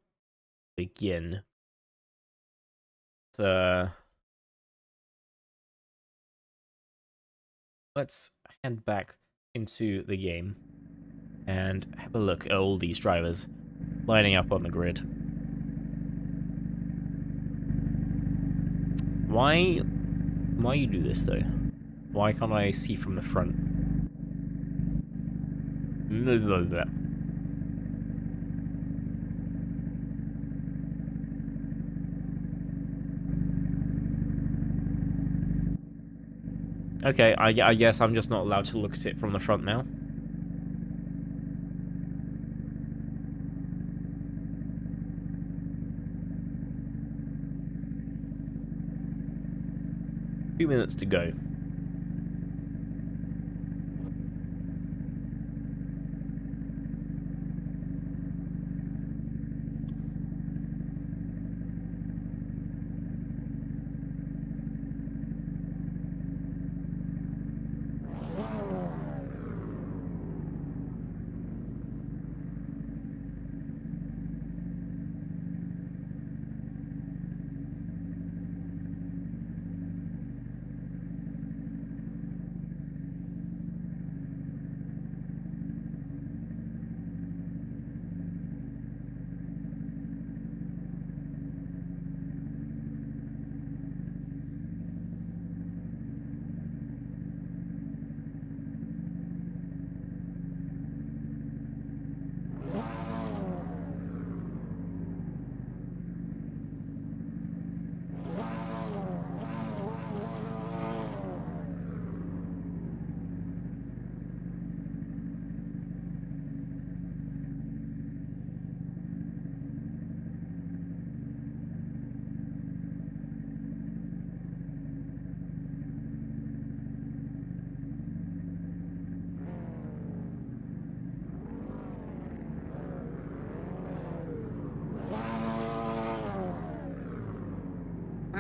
begin. So let's head back into the game and have a look at all these drivers lining up on the grid. Why you do this though? Why can't I see from the front? Blah, blah, blah. Okay, I guess I'm just not allowed to look at it from the front now. Few minutes to go.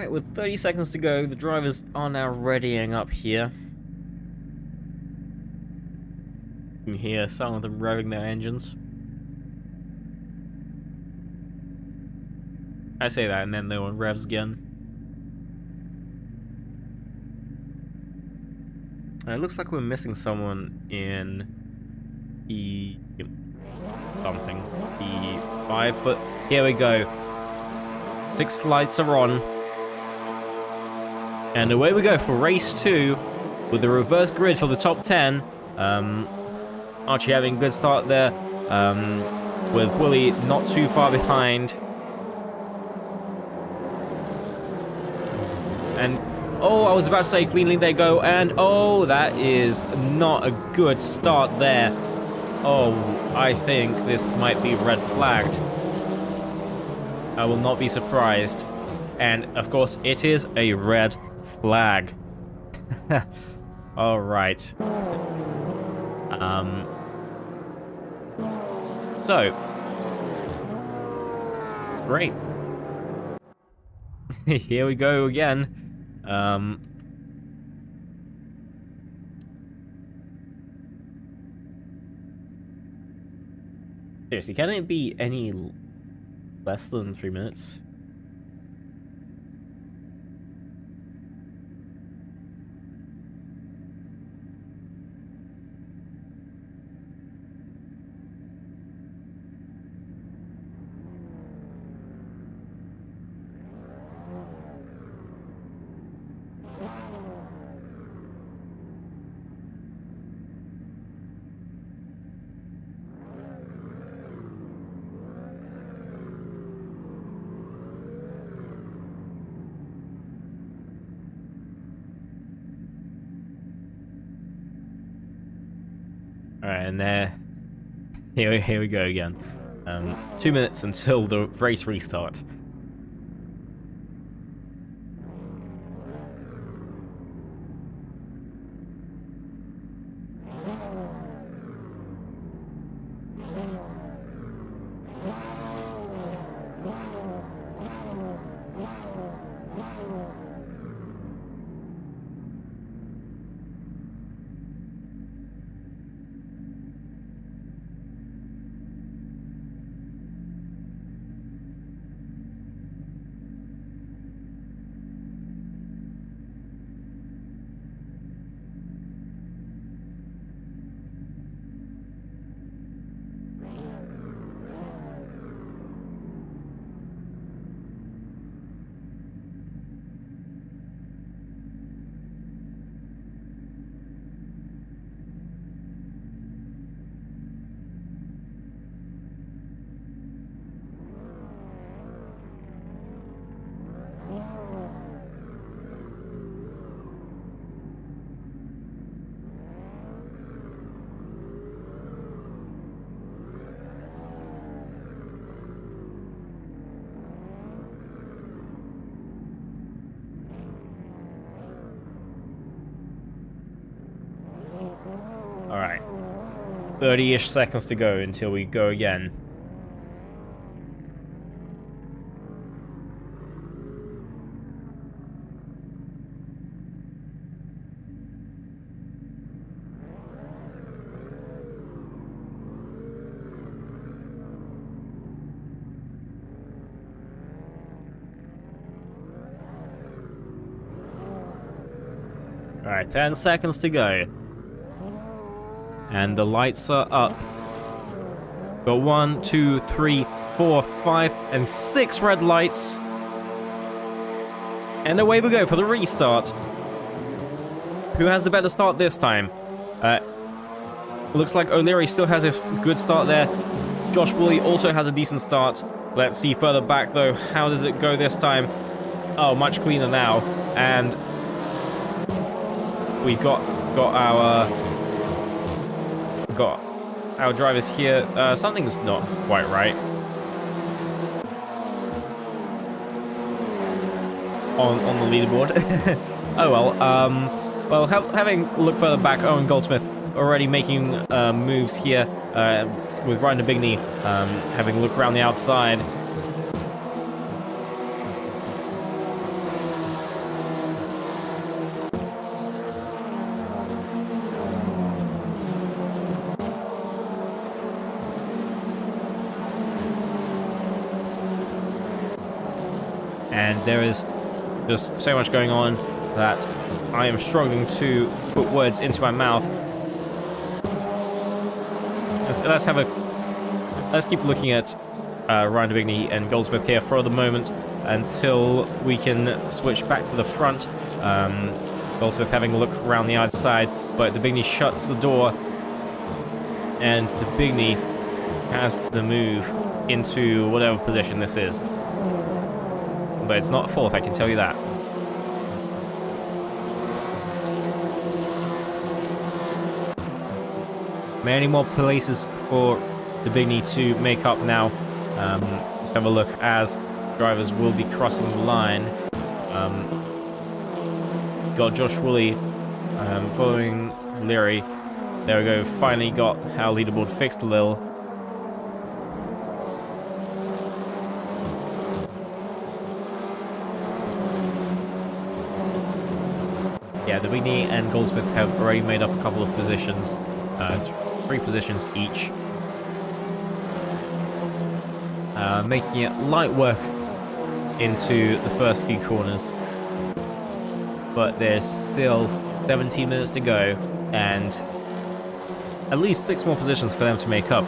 Alright, with 30 seconds to go, the drivers are now readying up here. You can hear some of them revving their engines. I say that and then no one revs again. And it looks like we're missing someone in E something, E5, but here we go. 6 lights are on. And away we go for race 2 with the reverse grid for the top 10. Archie having a good start there, with Willie not too far behind. And, oh, I was about to say cleanly they go, and oh, that is not a good start there. Oh, I think this might be red flagged. I will not be surprised. And, of course, it is a red flag. Alright. So. Great. Here we go again. Seriously, can it be any less than 3 minutes? Alright, and there... Here we go again. 2 minutes until the race restart. Alright. 30-ish seconds to go until we go again. Alright, 10 seconds to go. And the lights are up. Got 1, 2, 3, 4, 5, and 6 red lights. And away we go for the restart. Who has the better start this time? Looks like O'Leary still has a good start there. Josh Woolley also has a decent start. Let's see further back though. How does it go this time? Oh, much cleaner now. And we've got our drivers here. Something's not quite right on the leaderboard. Oh well. Well, having a look further back, Owen Goldsmith already making moves here with Ryder Bigney having a look around the outside. and there is just so much going on that I am struggling to put words into my mouth. Let's keep looking at Ryan Bigny and Goldsmith here for the moment until we can switch back to the front. Goldsmith having a look around the outside, but the Bigny shuts the door, and the Bigny has the move into whatever position this is. But it's not fourth, I can tell you that. Many more places for the Bigny to make up now. Let's have a look as drivers will be crossing the line. Got Josh Woolley following Leary. There we go, finally got our leaderboard fixed a little. Yeah, the Bigny and Goldsmith have already made up a couple of positions. 3 positions each. Making it light work into the first few corners. But there's still 17 minutes to go, and at least 6 more positions for them to make up.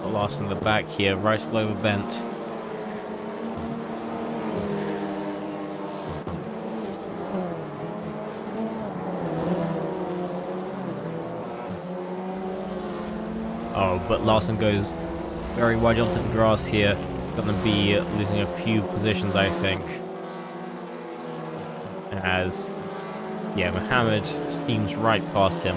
Last in the back here, right over bent. Oh, but Larson goes very wide onto the grass here. Gonna be losing a few positions, I think. As, yeah, Mohammed steams right past him.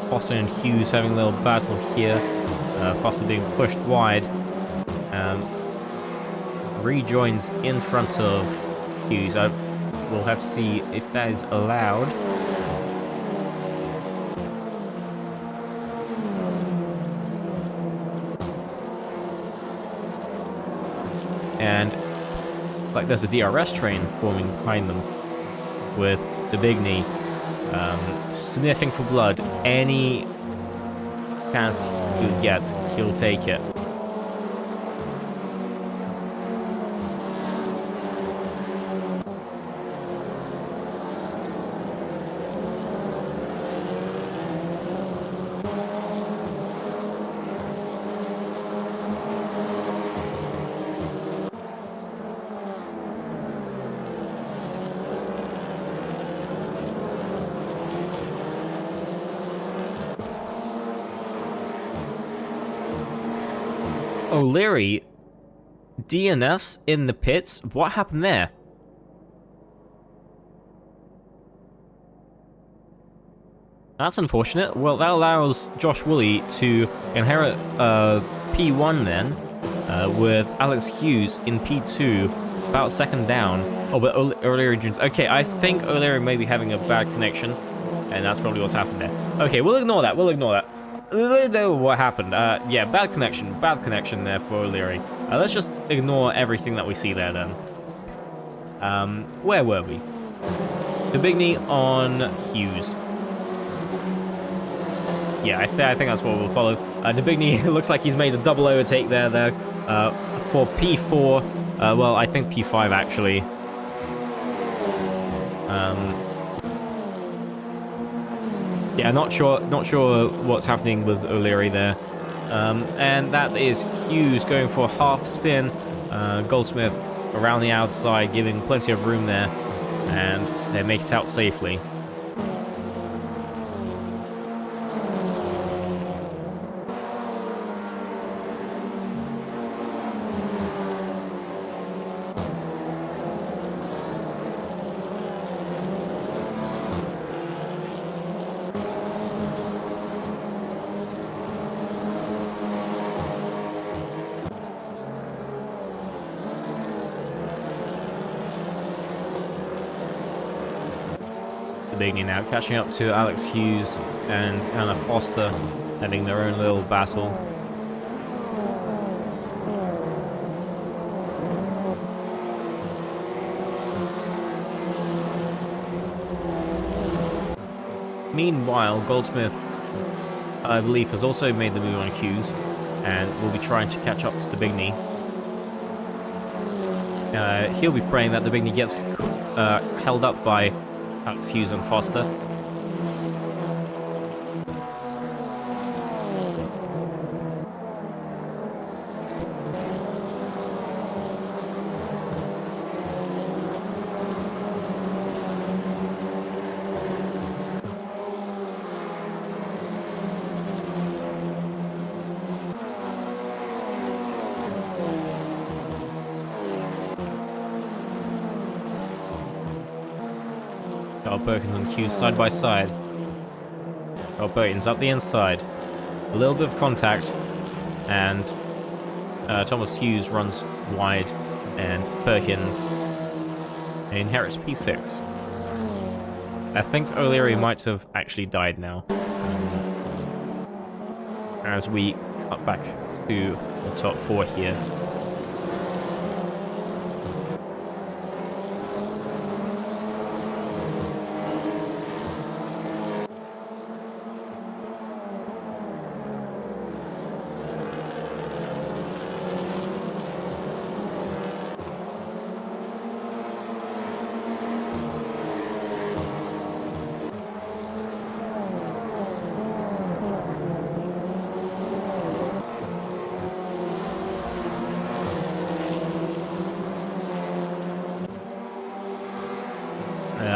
Foster and Hughes having a little battle here. Foster being pushed wide. Rejoins in front of Hughes. We'll have to see if that is allowed. And it's like there's a DRS train forming behind them with the Bigny sniffing for blood. Any chance he'll get, he'll take it. O'Leary, DNFs in the pits. What happened there? That's unfortunate. Well, that allows Josh Woolley to inherit P1 then, with Alex Hughes in P2, about second down. Oh, but O'Leary Jones. Okay, I think O'Leary may be having a bad connection, and that's probably what's happened there. Okay, we'll ignore that. We'll ignore that. What happened? Yeah, bad connection there for O'Leary. Let's just ignore everything that we see there then. Where were we? The Bigny on Hughes. Yeah, I think that's what we'll follow. The Bigny looks like he's made a double overtake there for P4. Well, I think P5 actually. Yeah, not sure what's happening with O'Leary there. And that is Hughes going for a half spin. Goldsmith around the outside, giving plenty of room there. And they make it out safely. the Bigney now, catching up to Alex Hughes and Hannah Foster, having their own little battle. Meanwhile, Goldsmith, I believe, has also made the move on Hughes and will be trying to catch up to the Bigney. He'll be praying that the Bigney gets held up by Alex Hughes and Foster. Perkins and Hughes side by side. Perkins up the inside. A little bit of contact, and Thomas Hughes runs wide, and Perkins inherits P6. I think O'Leary might have actually died now. As we cut back to the top four here.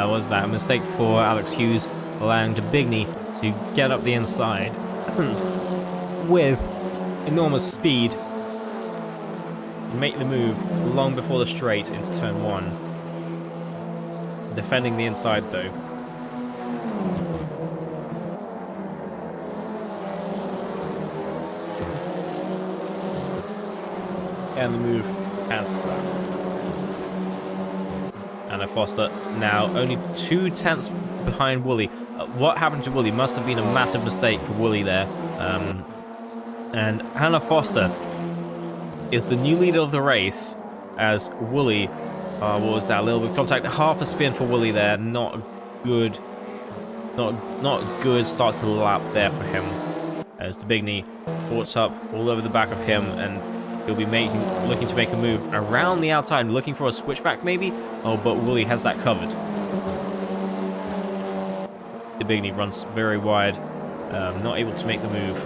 Was that a mistake for Alex Hughes, allowing de Bigney to get up the inside with enormous speed and make the move long before the straight into turn one. Defending the inside though. And the move has stuck. Anna Foster now only 2/10 behind Woolley. What happened to Woolley must have been a massive mistake for Woolley there. And Hannah Foster is the new leader of the race, as Woolley, what was that, a little bit of contact, half a spin for Woolley there. Not good start to the lap there for him, as de Bigney caught up all over the back of him, and he'll be looking to make a move around the outside, looking for a switchback maybe. Oh, but Woolley has that covered. De Bigney runs very wide, not able to make the move.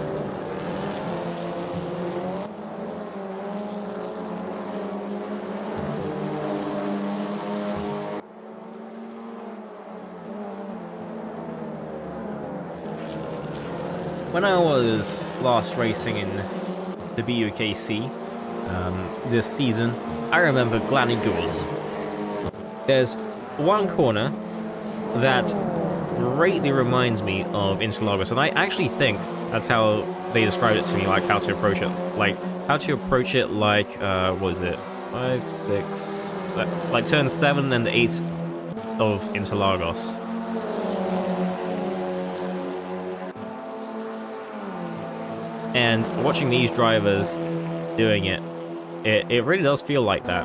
When I was last racing in the BUKC this season, I remember Glanny Goulds. There's one corner that greatly reminds me of Interlagos, and I actually think that's how they described it to me, like how to approach it. Like, what is it? 5, 6, like turn 7 and 8 of Interlagos. And watching these drivers doing it, it really does feel like that.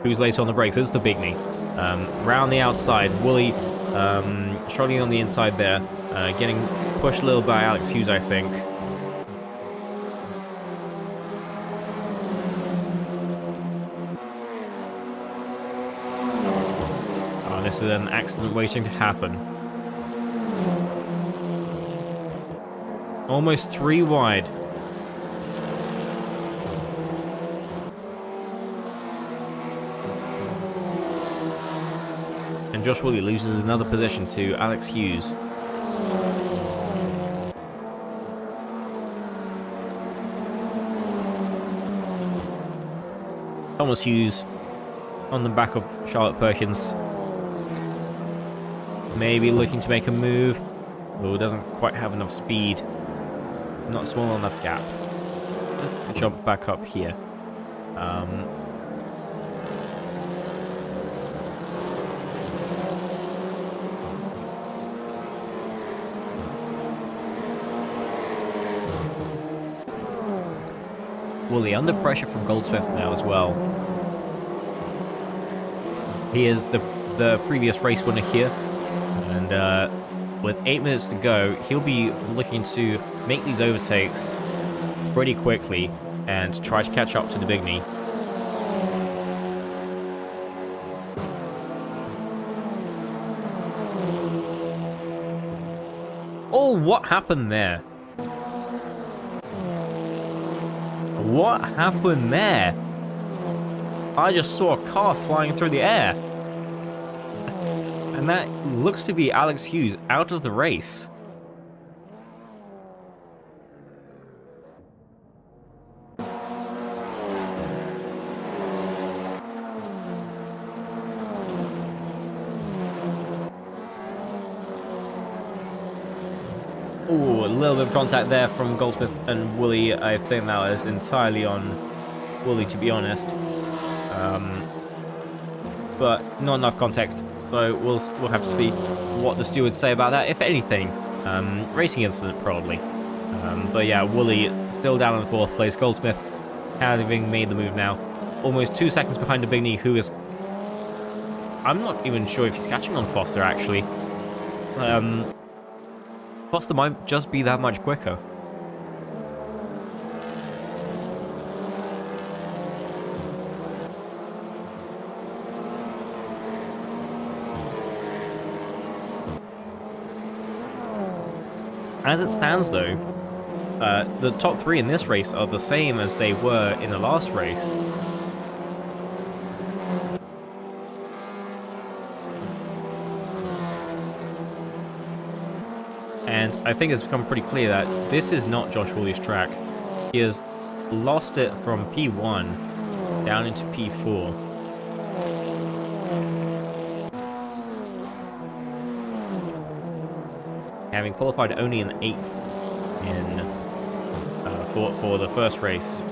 Who's late on the brakes? It's the Bigney. Round the outside, Woolley struggling on the inside there, getting pushed a little by Alex Hughes, I think. Oh, this is an accident waiting to happen. Almost 3 wide. And Josh Woolley loses another position to Alex Hughes. Thomas Hughes on the back of Charlotte Perkins. Maybe looking to make a move. Oh, doesn't quite have enough speed. Not small enough gap. Let's jump back up here. Woolley under pressure from Goldsmith now as well. He is the previous race winner here, and with 8 minutes to go, he'll be looking to make these overtakes pretty quickly and try to catch up to the Bigny. Oh, what happened there? What happened there? I just saw a car flying through the air. And that looks to be Alex Hughes out of the race. Ooh, a little bit of contact there from Goldsmith and Woolley. I think that was entirely on Woolley, to be honest. But not enough context, so we'll have to see what the stewards say about that, if anything. Racing incident, probably. But yeah, Woolley still down in the 4th place. Goldsmith having made the move now. Almost 2 seconds behind the Bigny, who is... I'm not even sure if he's catching on Foster, actually. Foster might just be that much quicker. As it stands, though, the top 3 in this race are the same as they were in the last race. And I think it's become pretty clear that this is not Josh Woolley's track. He has lost it from P1 down into P4. Having qualified only in 8th for the first race.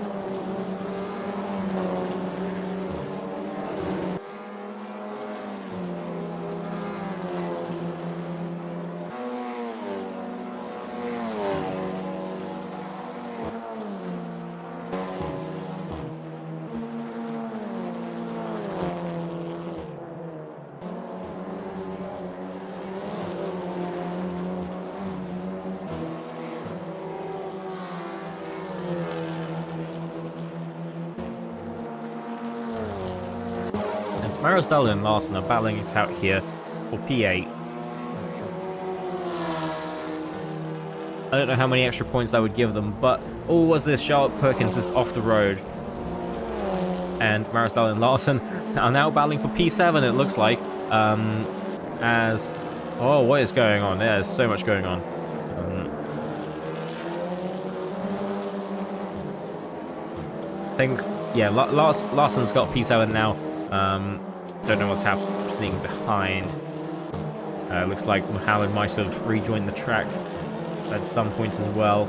Marisdal and Larson are battling it out here for P8. I don't know how many extra points that would give them, but oh, was this Charlotte Perkins is off the road. And Marisdal and Larson are now battling for P7, it looks like. Oh, what is going on? There's so much going on. I think, yeah, Larson's got P7 now. Don't know what's happening behind. Looks like Mohammed might have rejoined the track at some point as well.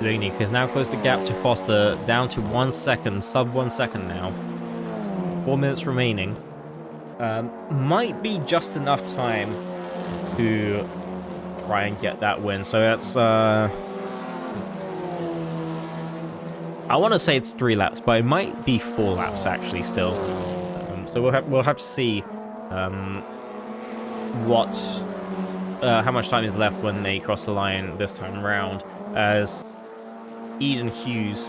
Bigny has now closed the gap to Foster down to 1 second, sub 1 second now. 4 minutes remaining. Might be just enough time to try and get that win. So that's I want to say it's 3 laps, but it might be 4 laps actually still. So we'll have to see how much time is left when they cross the line this time around, as Eden Hughes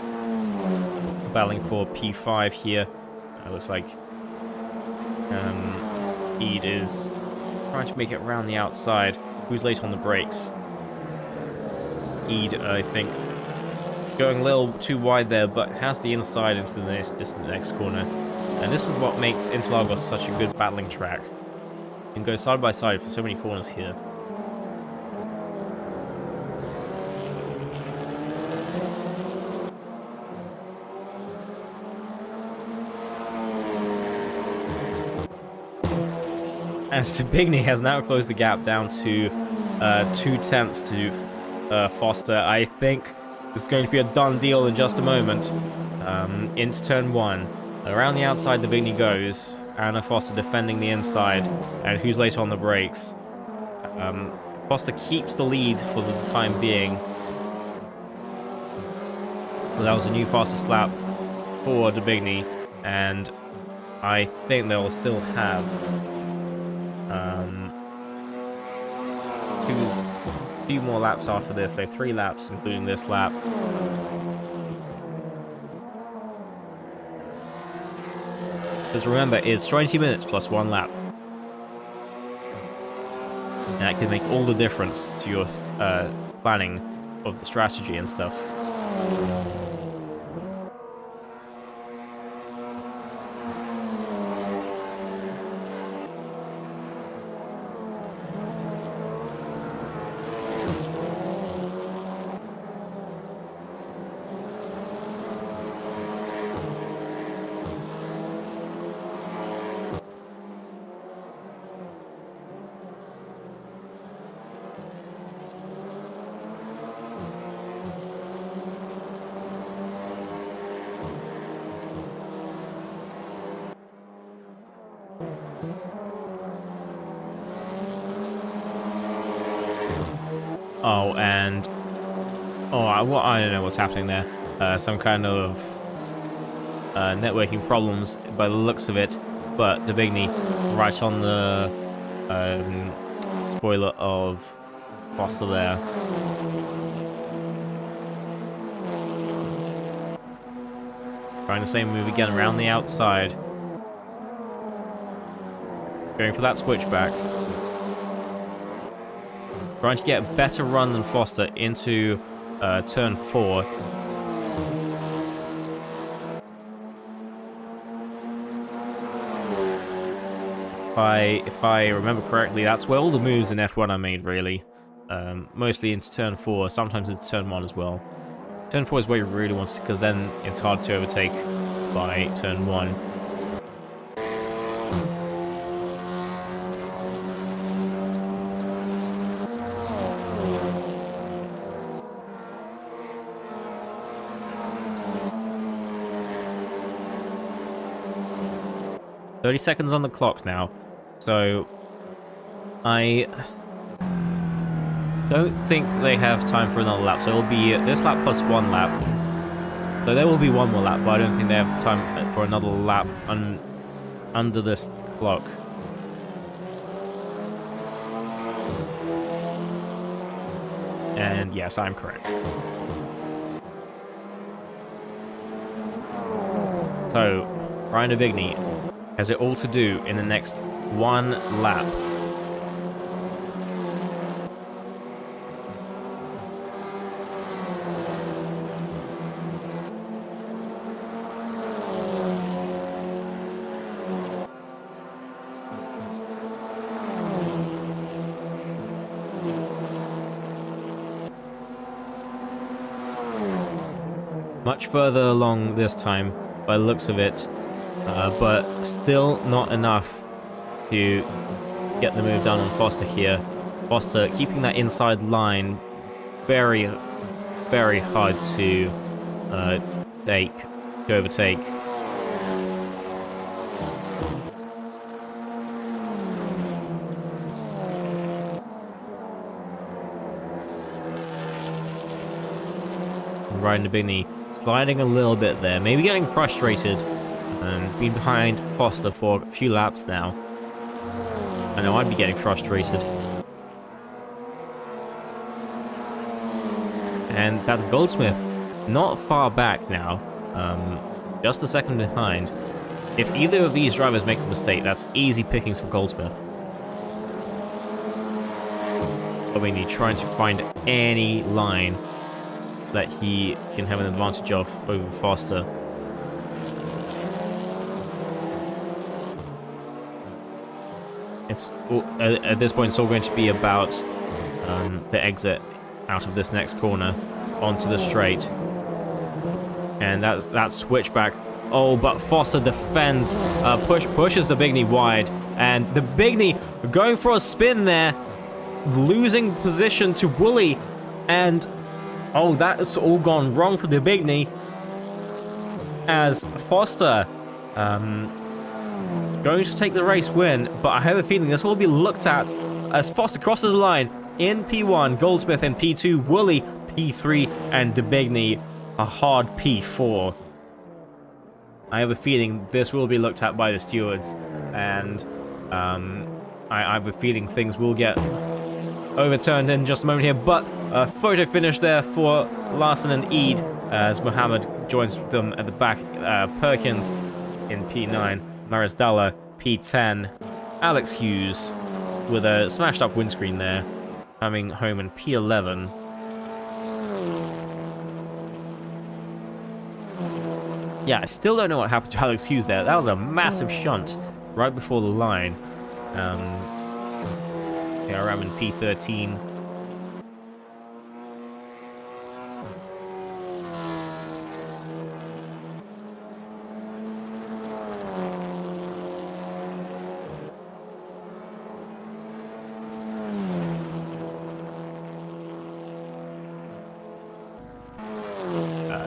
battling for P5 here. It looks like Ede is trying to make it around the outside. Who's late on the brakes? Ede, I think, going a little too wide there, but has the inside into the next corner. And this is what makes Interlagos such a good battling track. You can go side by side for so many corners here. And Stubigny has now closed the gap down to 2/10 to Foster. I think it's going to be a done deal in just a moment. Into turn 1. Around the outside, Stubigny goes. Anna Foster defending the inside. And who's late on the brakes? Foster keeps the lead for the time being. So that was a new fastest lap for Stubigny. And I think they'll still have two more laps after this, so 3 laps including this lap. Because remember, it's 20 minutes plus 1 lap. And that can make all the difference to your planning of the strategy and stuff. Oh, and I don't know what's happening there. Some kind of networking problems by the looks of it. But Stubigny right on the spoiler of Foster there. Trying the same move again around the outside. Going for that switchback. Trying to get a better run than Foster into turn 4. If I remember correctly, that's where all the moves in F1 are made, really. Mostly into turn 4, sometimes into turn 1 as well. Turn 4 is where you really want to, because then it's hard to overtake by turn 1. $30 seconds on the clock now, so I don't think they have time for another lap. So it'll be this lap plus 1 lap. So there will be 1 more lap, but I don't think they have time for another lap under this clock. And yes, I'm correct. So Ryan Stubigny has it all to do in the next 1 lap. Much further along this time, by the looks of it. But still not enough to get the move done on Foster here. Foster keeping that inside line very, very hard to overtake. Ryan Stubigny sliding a little bit there, maybe getting frustrated. And been behind Foster for a few laps now. I know I'd be getting frustrated. And that's Goldsmith not far back now. Just a second behind. If either of these drivers make a mistake, that's easy pickings for Goldsmith. I mean, he's trying to find any line that he can have an advantage of over Foster. It's at this point, it's all going to be about the exit out of this next corner onto the straight, and that switchback. Oh, but Foster defends, pushes the Bigney wide, and the Bigney going for a spin there, losing position to Wooly, and oh, that's all gone wrong for the Bigney, as Foster going to take the race win, but I have a feeling this will be looked at as Foster crosses the line in P1, Goldsmith in P2, Wooly P3, and DeBigney a hard P4. I have a feeling this will be looked at by the stewards, and I have a feeling things will get overturned in just a moment here, but a photo finish there for Larson and Eid as Mohammed joins them at the back. Perkins in P9, Marisdala P10, Alex Hughes with a smashed up windscreen there, coming home in P11. Yeah, I still don't know what happened to Alex Hughes there. That was a massive shunt right before the line. Yeah, I'm in P13.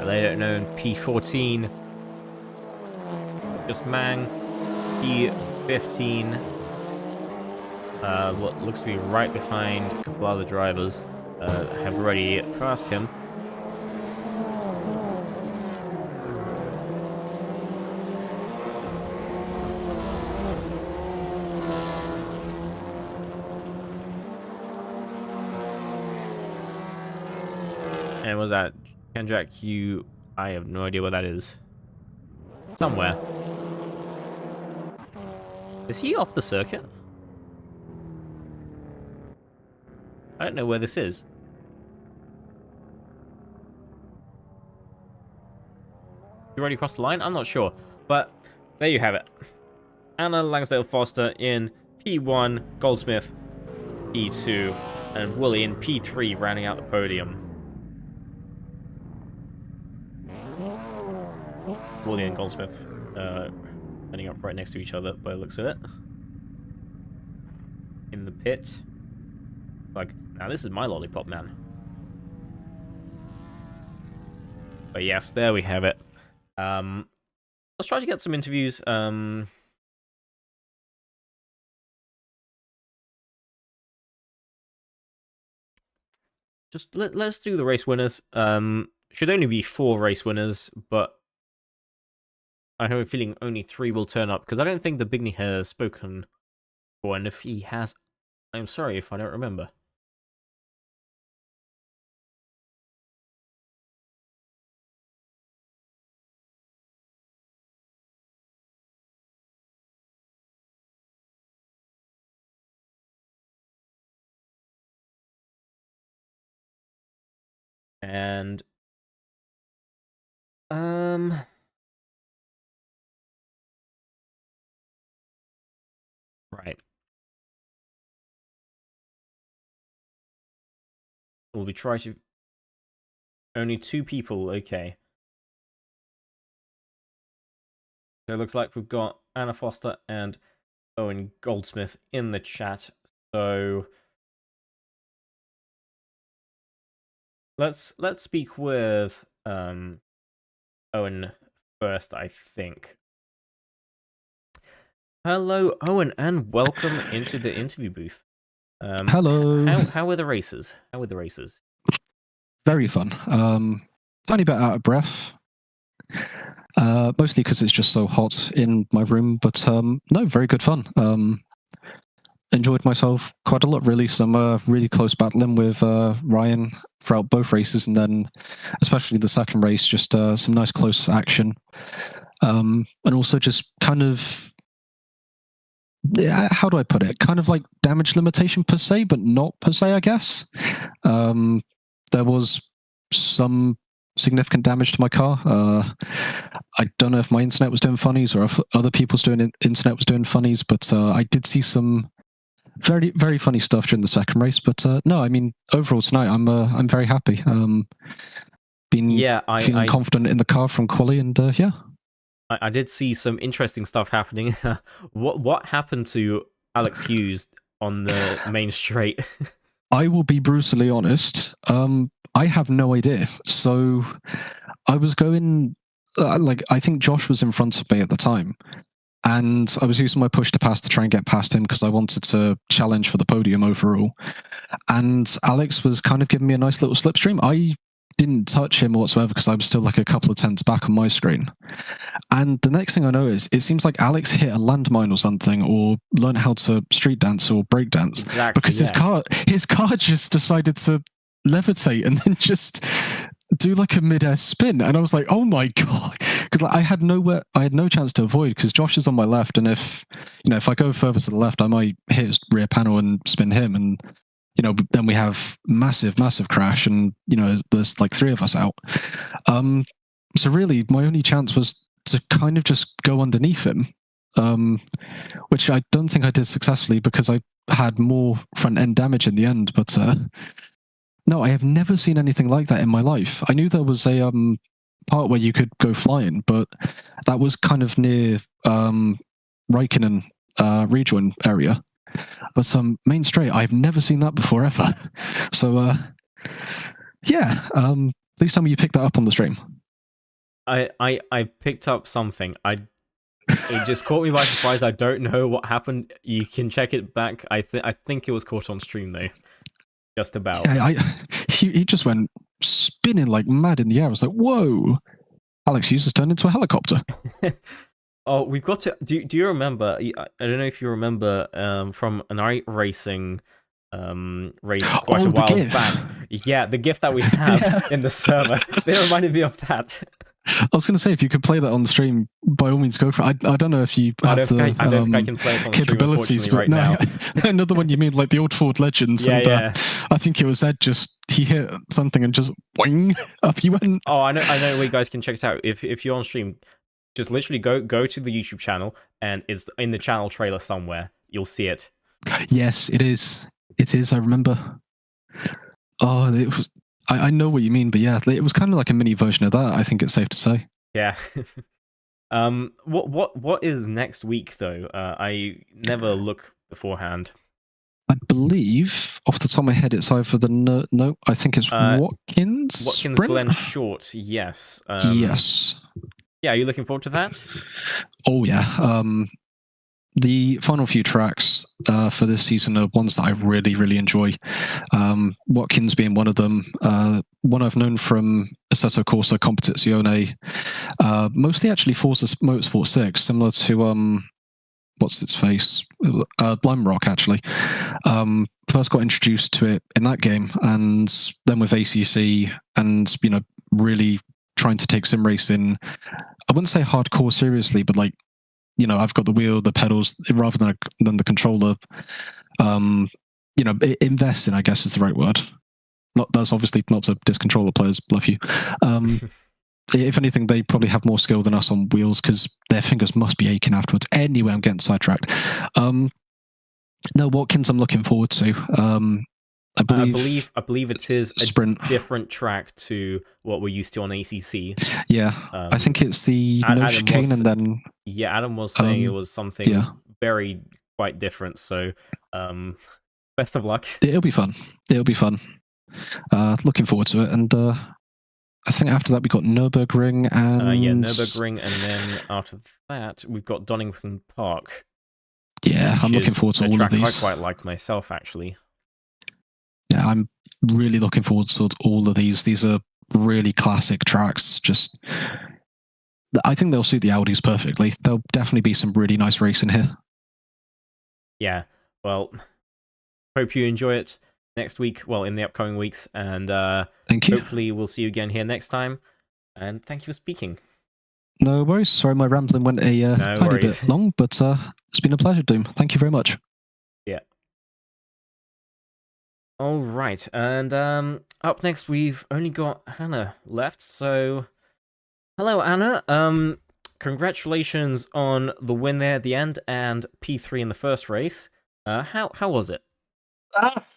They don't know in P14. Just Mang, P15. What looks to be right behind a couple other drivers have already passed him. And was that Kendrick Q? I have no idea what that is. Somewhere. Is he off the circuit? I don't know where this is. You already crossed the line? I'm not sure. But there you have it. Anna Langsdale Foster in P1, Goldsmith P2, and Wooly in P3 rounding out the podium. Wooly and Goldsmith ending up right next to each other by the looks of it. In the pit. Like, now this is my lollipop, man. But yes, there we have it. Let's try to get some interviews. Just let's do the race winners. Should only be 4 race winners, but I have a feeling only 3 will turn up, because I don't think the Bigney has spoken before, and if he has, I'm sorry if I don't remember. And right. We'll be trying to... Only 2 people, okay. So it looks like we've got Anna Foster and Owen Goldsmith in the chat. So let's speak with Owen first, I think. Hello, Owen, and welcome into the interview booth. Hello. How were the races? How were the races? Very fun. Tiny bit out of breath. Mostly because it's just so hot in my room, but no, very good fun. Enjoyed myself quite a lot, really. Some really close battling with Ryan throughout both races, and then especially the second race, just some nice close action. And also just kind of, how do I put it? Kind of like damage limitation per se, but not per se, I guess. There was some significant damage to my car. I don't know if my internet was doing funnies or if other people's internet was doing funnies, but I did see some very, very funny stuff during the second race. But no, I mean, overall tonight, I'm very happy. Feeling confident in the car from quali, and yeah. I did see some interesting stuff happening. What happened to Alex Hughes on the main straight? I will be brutally honest. I have no idea. So I was going, I think Josh was in front of me at the time, and I was using my push to pass to try and get past him because I wanted to challenge for the podium overall. And Alex was kind of giving me a nice little slipstream. I didn't touch him whatsoever because I was still like a couple of tenths back on my screen. And the next thing I know is it seems like Alex hit a landmine or something, or learned how to street dance or break dance, because his car just decided to levitate and then just do like a mid-air spin. And I was like, oh my god, because I had no chance to avoid because Josh is on my left, and if I go further to the left, I might hit his rear panel and spin him, and then we have massive crash, and there's like 3 of us out. So really, my only chance was to kind of just go underneath him, which I don't think I did successfully because I had more front end damage in the end. But no, I have never seen anything like that in my life. I knew there was a part where you could go flying, but that was kind of near Raikkonen rejoin area. But main straight, I've never seen that before ever. So yeah, please tell me you picked that up on the stream. I picked up something. It just caught me by surprise. I don't know what happened. You can check it back. I think it was caught on stream though. Just about. Yeah, he just went spinning like mad in the air. I was like, whoa! Alex Hughes has turned into a helicopter. Oh, we've got to. Do you remember? I don't know if you remember from an iRacing race quite a while back. Yeah, the GIF that we have in the server. They reminded me of that. I was going to say, if you could play that on the stream, by all means go for it. I don't know if you have I don't think I can play it on capabilities, but right now. Another one you mean, like the old Ford Legends. Yeah. I think it was Ed, he hit something and just wing up you went. Oh, I know where you guys can check it out. If you're on stream, just literally go to the YouTube channel, and it's in the channel trailer somewhere. You'll see it. Yes, it is. It is. I remember. Oh, it was. I know what you mean, but yeah, it was kind of like a mini version of that. I think it's safe to say. Yeah. What is next week though? I never look beforehand. I believe, off the top of my head, it's either no. I think it's Watkins. Watkins Glen Short. Yes. Yes. Yeah. Are you looking forward to that? Oh yeah. The final few tracks for this season are ones that I really, really enjoy. Watkins being one of them. One I've known from Assetto Corsa Competizione. Mostly actually Forza Motorsport 6, similar to what's its face? Lime Rock, actually. First got introduced to it in that game, and then with ACC, and really trying to take sim racing. I wouldn't say hardcore seriously, but like, I've got the wheel, the pedals, rather than the controller. Investing, I guess, is the right word. That's obviously not to diss controller players, love you. If anything, they probably have more skill than us on wheels because their fingers must be aching afterwards. Anyway, I'm getting sidetracked. No, Watkins, I'm looking forward to. I believe it is a sprint. Different track to what we're used to on ACC. Yeah, I think it's the no chicane, and then Adam was saying it was something very quite different. So, best of luck. It'll be fun. Looking forward to it, and I think after that we got Nürburgring and Nürburgring, and then after that we've got Donington Park. Yeah, I'm looking forward to all of these. I quite like myself, actually. Yeah, I'm really looking forward to all of these. These are really classic tracks. Just, I think they'll suit the Audis perfectly. There'll definitely be some really nice racing here. Yeah, well, hope you enjoy it next week. Well, in the upcoming weeks, and thank you. Hopefully, we'll see you again here next time. And thank you for speaking. No worries. Sorry, my rambling went a tiny bit long, but it's been a pleasure, Doom. Thank you very much. All right, and up next we've only got Hannah left. So, hello, Anna. Congratulations on the win there at the end and P3 in the first race. How was it?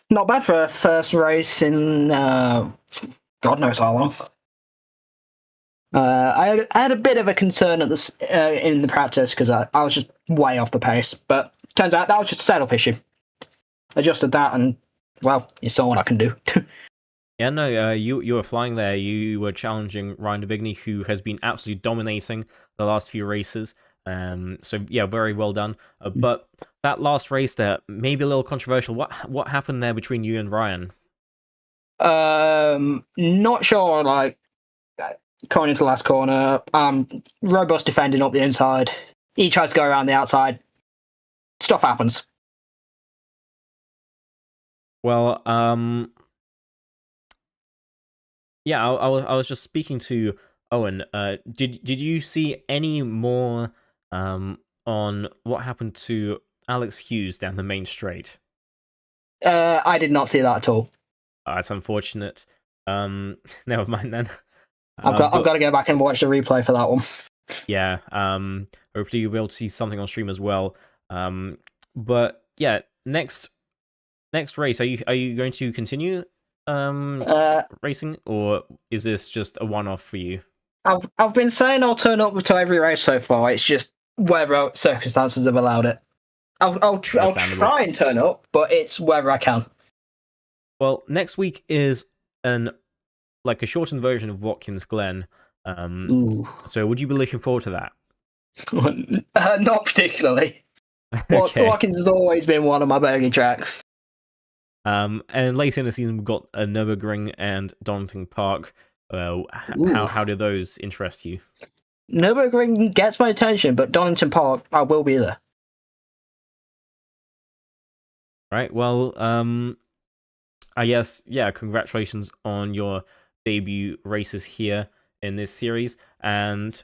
Not bad for a first race in God knows how long. I had a bit of a concern at this in the practice because I was just way off the pace, but turns out that was just a setup issue. Adjusted that, and well, you saw what I can do. Yeah, no, you were flying there. You were challenging Ryan DeBigny, who has been absolutely dominating the last few races. So yeah, very well done. But that last race there, maybe a little controversial. What happened there between you and Ryan? Not sure. Like coming into the last corner, robust defending up the inside. He tries to go around the outside. Stuff happens. Well, yeah, I was just speaking to Owen. Did you see any more on what happened to Alex Hughes down the main straight? I did not see that at all. That's unfortunate. Never mind then. I've got to go back and watch the replay for that one. Yeah. Hopefully you'll be able to see something on stream as well. But yeah, next race, are you going to continue racing, or is this just a one-off for you? I've been saying I'll turn up to every race so far. It's just whether circumstances have allowed it. I'll try and turn up, but it's wherever I can. Well, next week is a shortened version of Watkins Glen. So would you be looking forward to that? Not particularly. Okay. Watkins has always been one of my bogey tracks. And later in the season, we've got Nürburgring and Donington Park. How do those interest you? Nürburgring gets my attention, but Donington Park, I will be there. Right. Well, I guess, yeah, congratulations on your debut races here in this series, and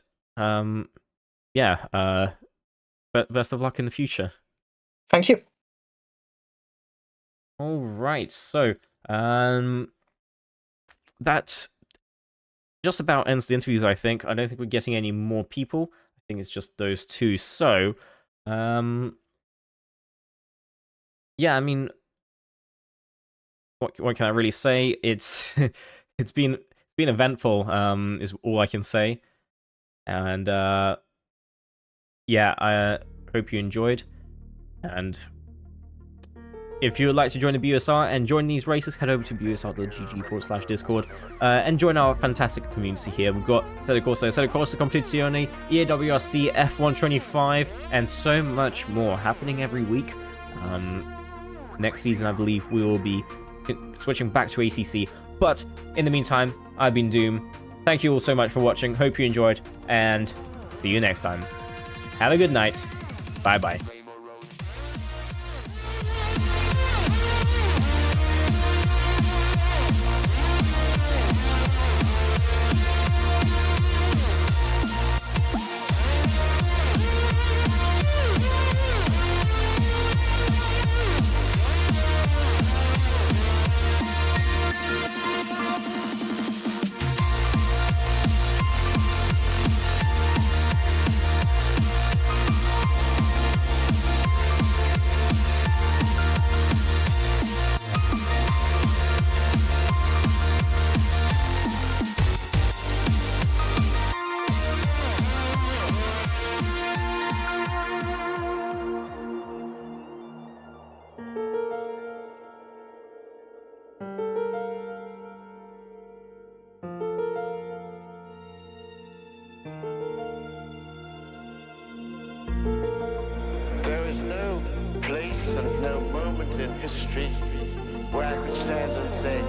yeah, best of luck in the future. Thank you. All right, so that just about ends the interviews, I think. I don't think we're getting any more people. I think it's just those two. So, yeah, I mean, what can I really say? It's it's been eventful, is all I can say. And yeah, I hope you enjoyed. And if you would like to join the BUSR and join these races, head over to busr.gg/discord and join our fantastic community here. We've got Assetto Corsa Competizione, EAWRC, F125, and so much more happening every week. Next season, I believe we will be switching back to ACC. But in the meantime, I've been Doom. Thank you all so much for watching. Hope you enjoyed, and see you next time. Have a good night. Bye-bye. There is no place and no moment in history where I could stand and say,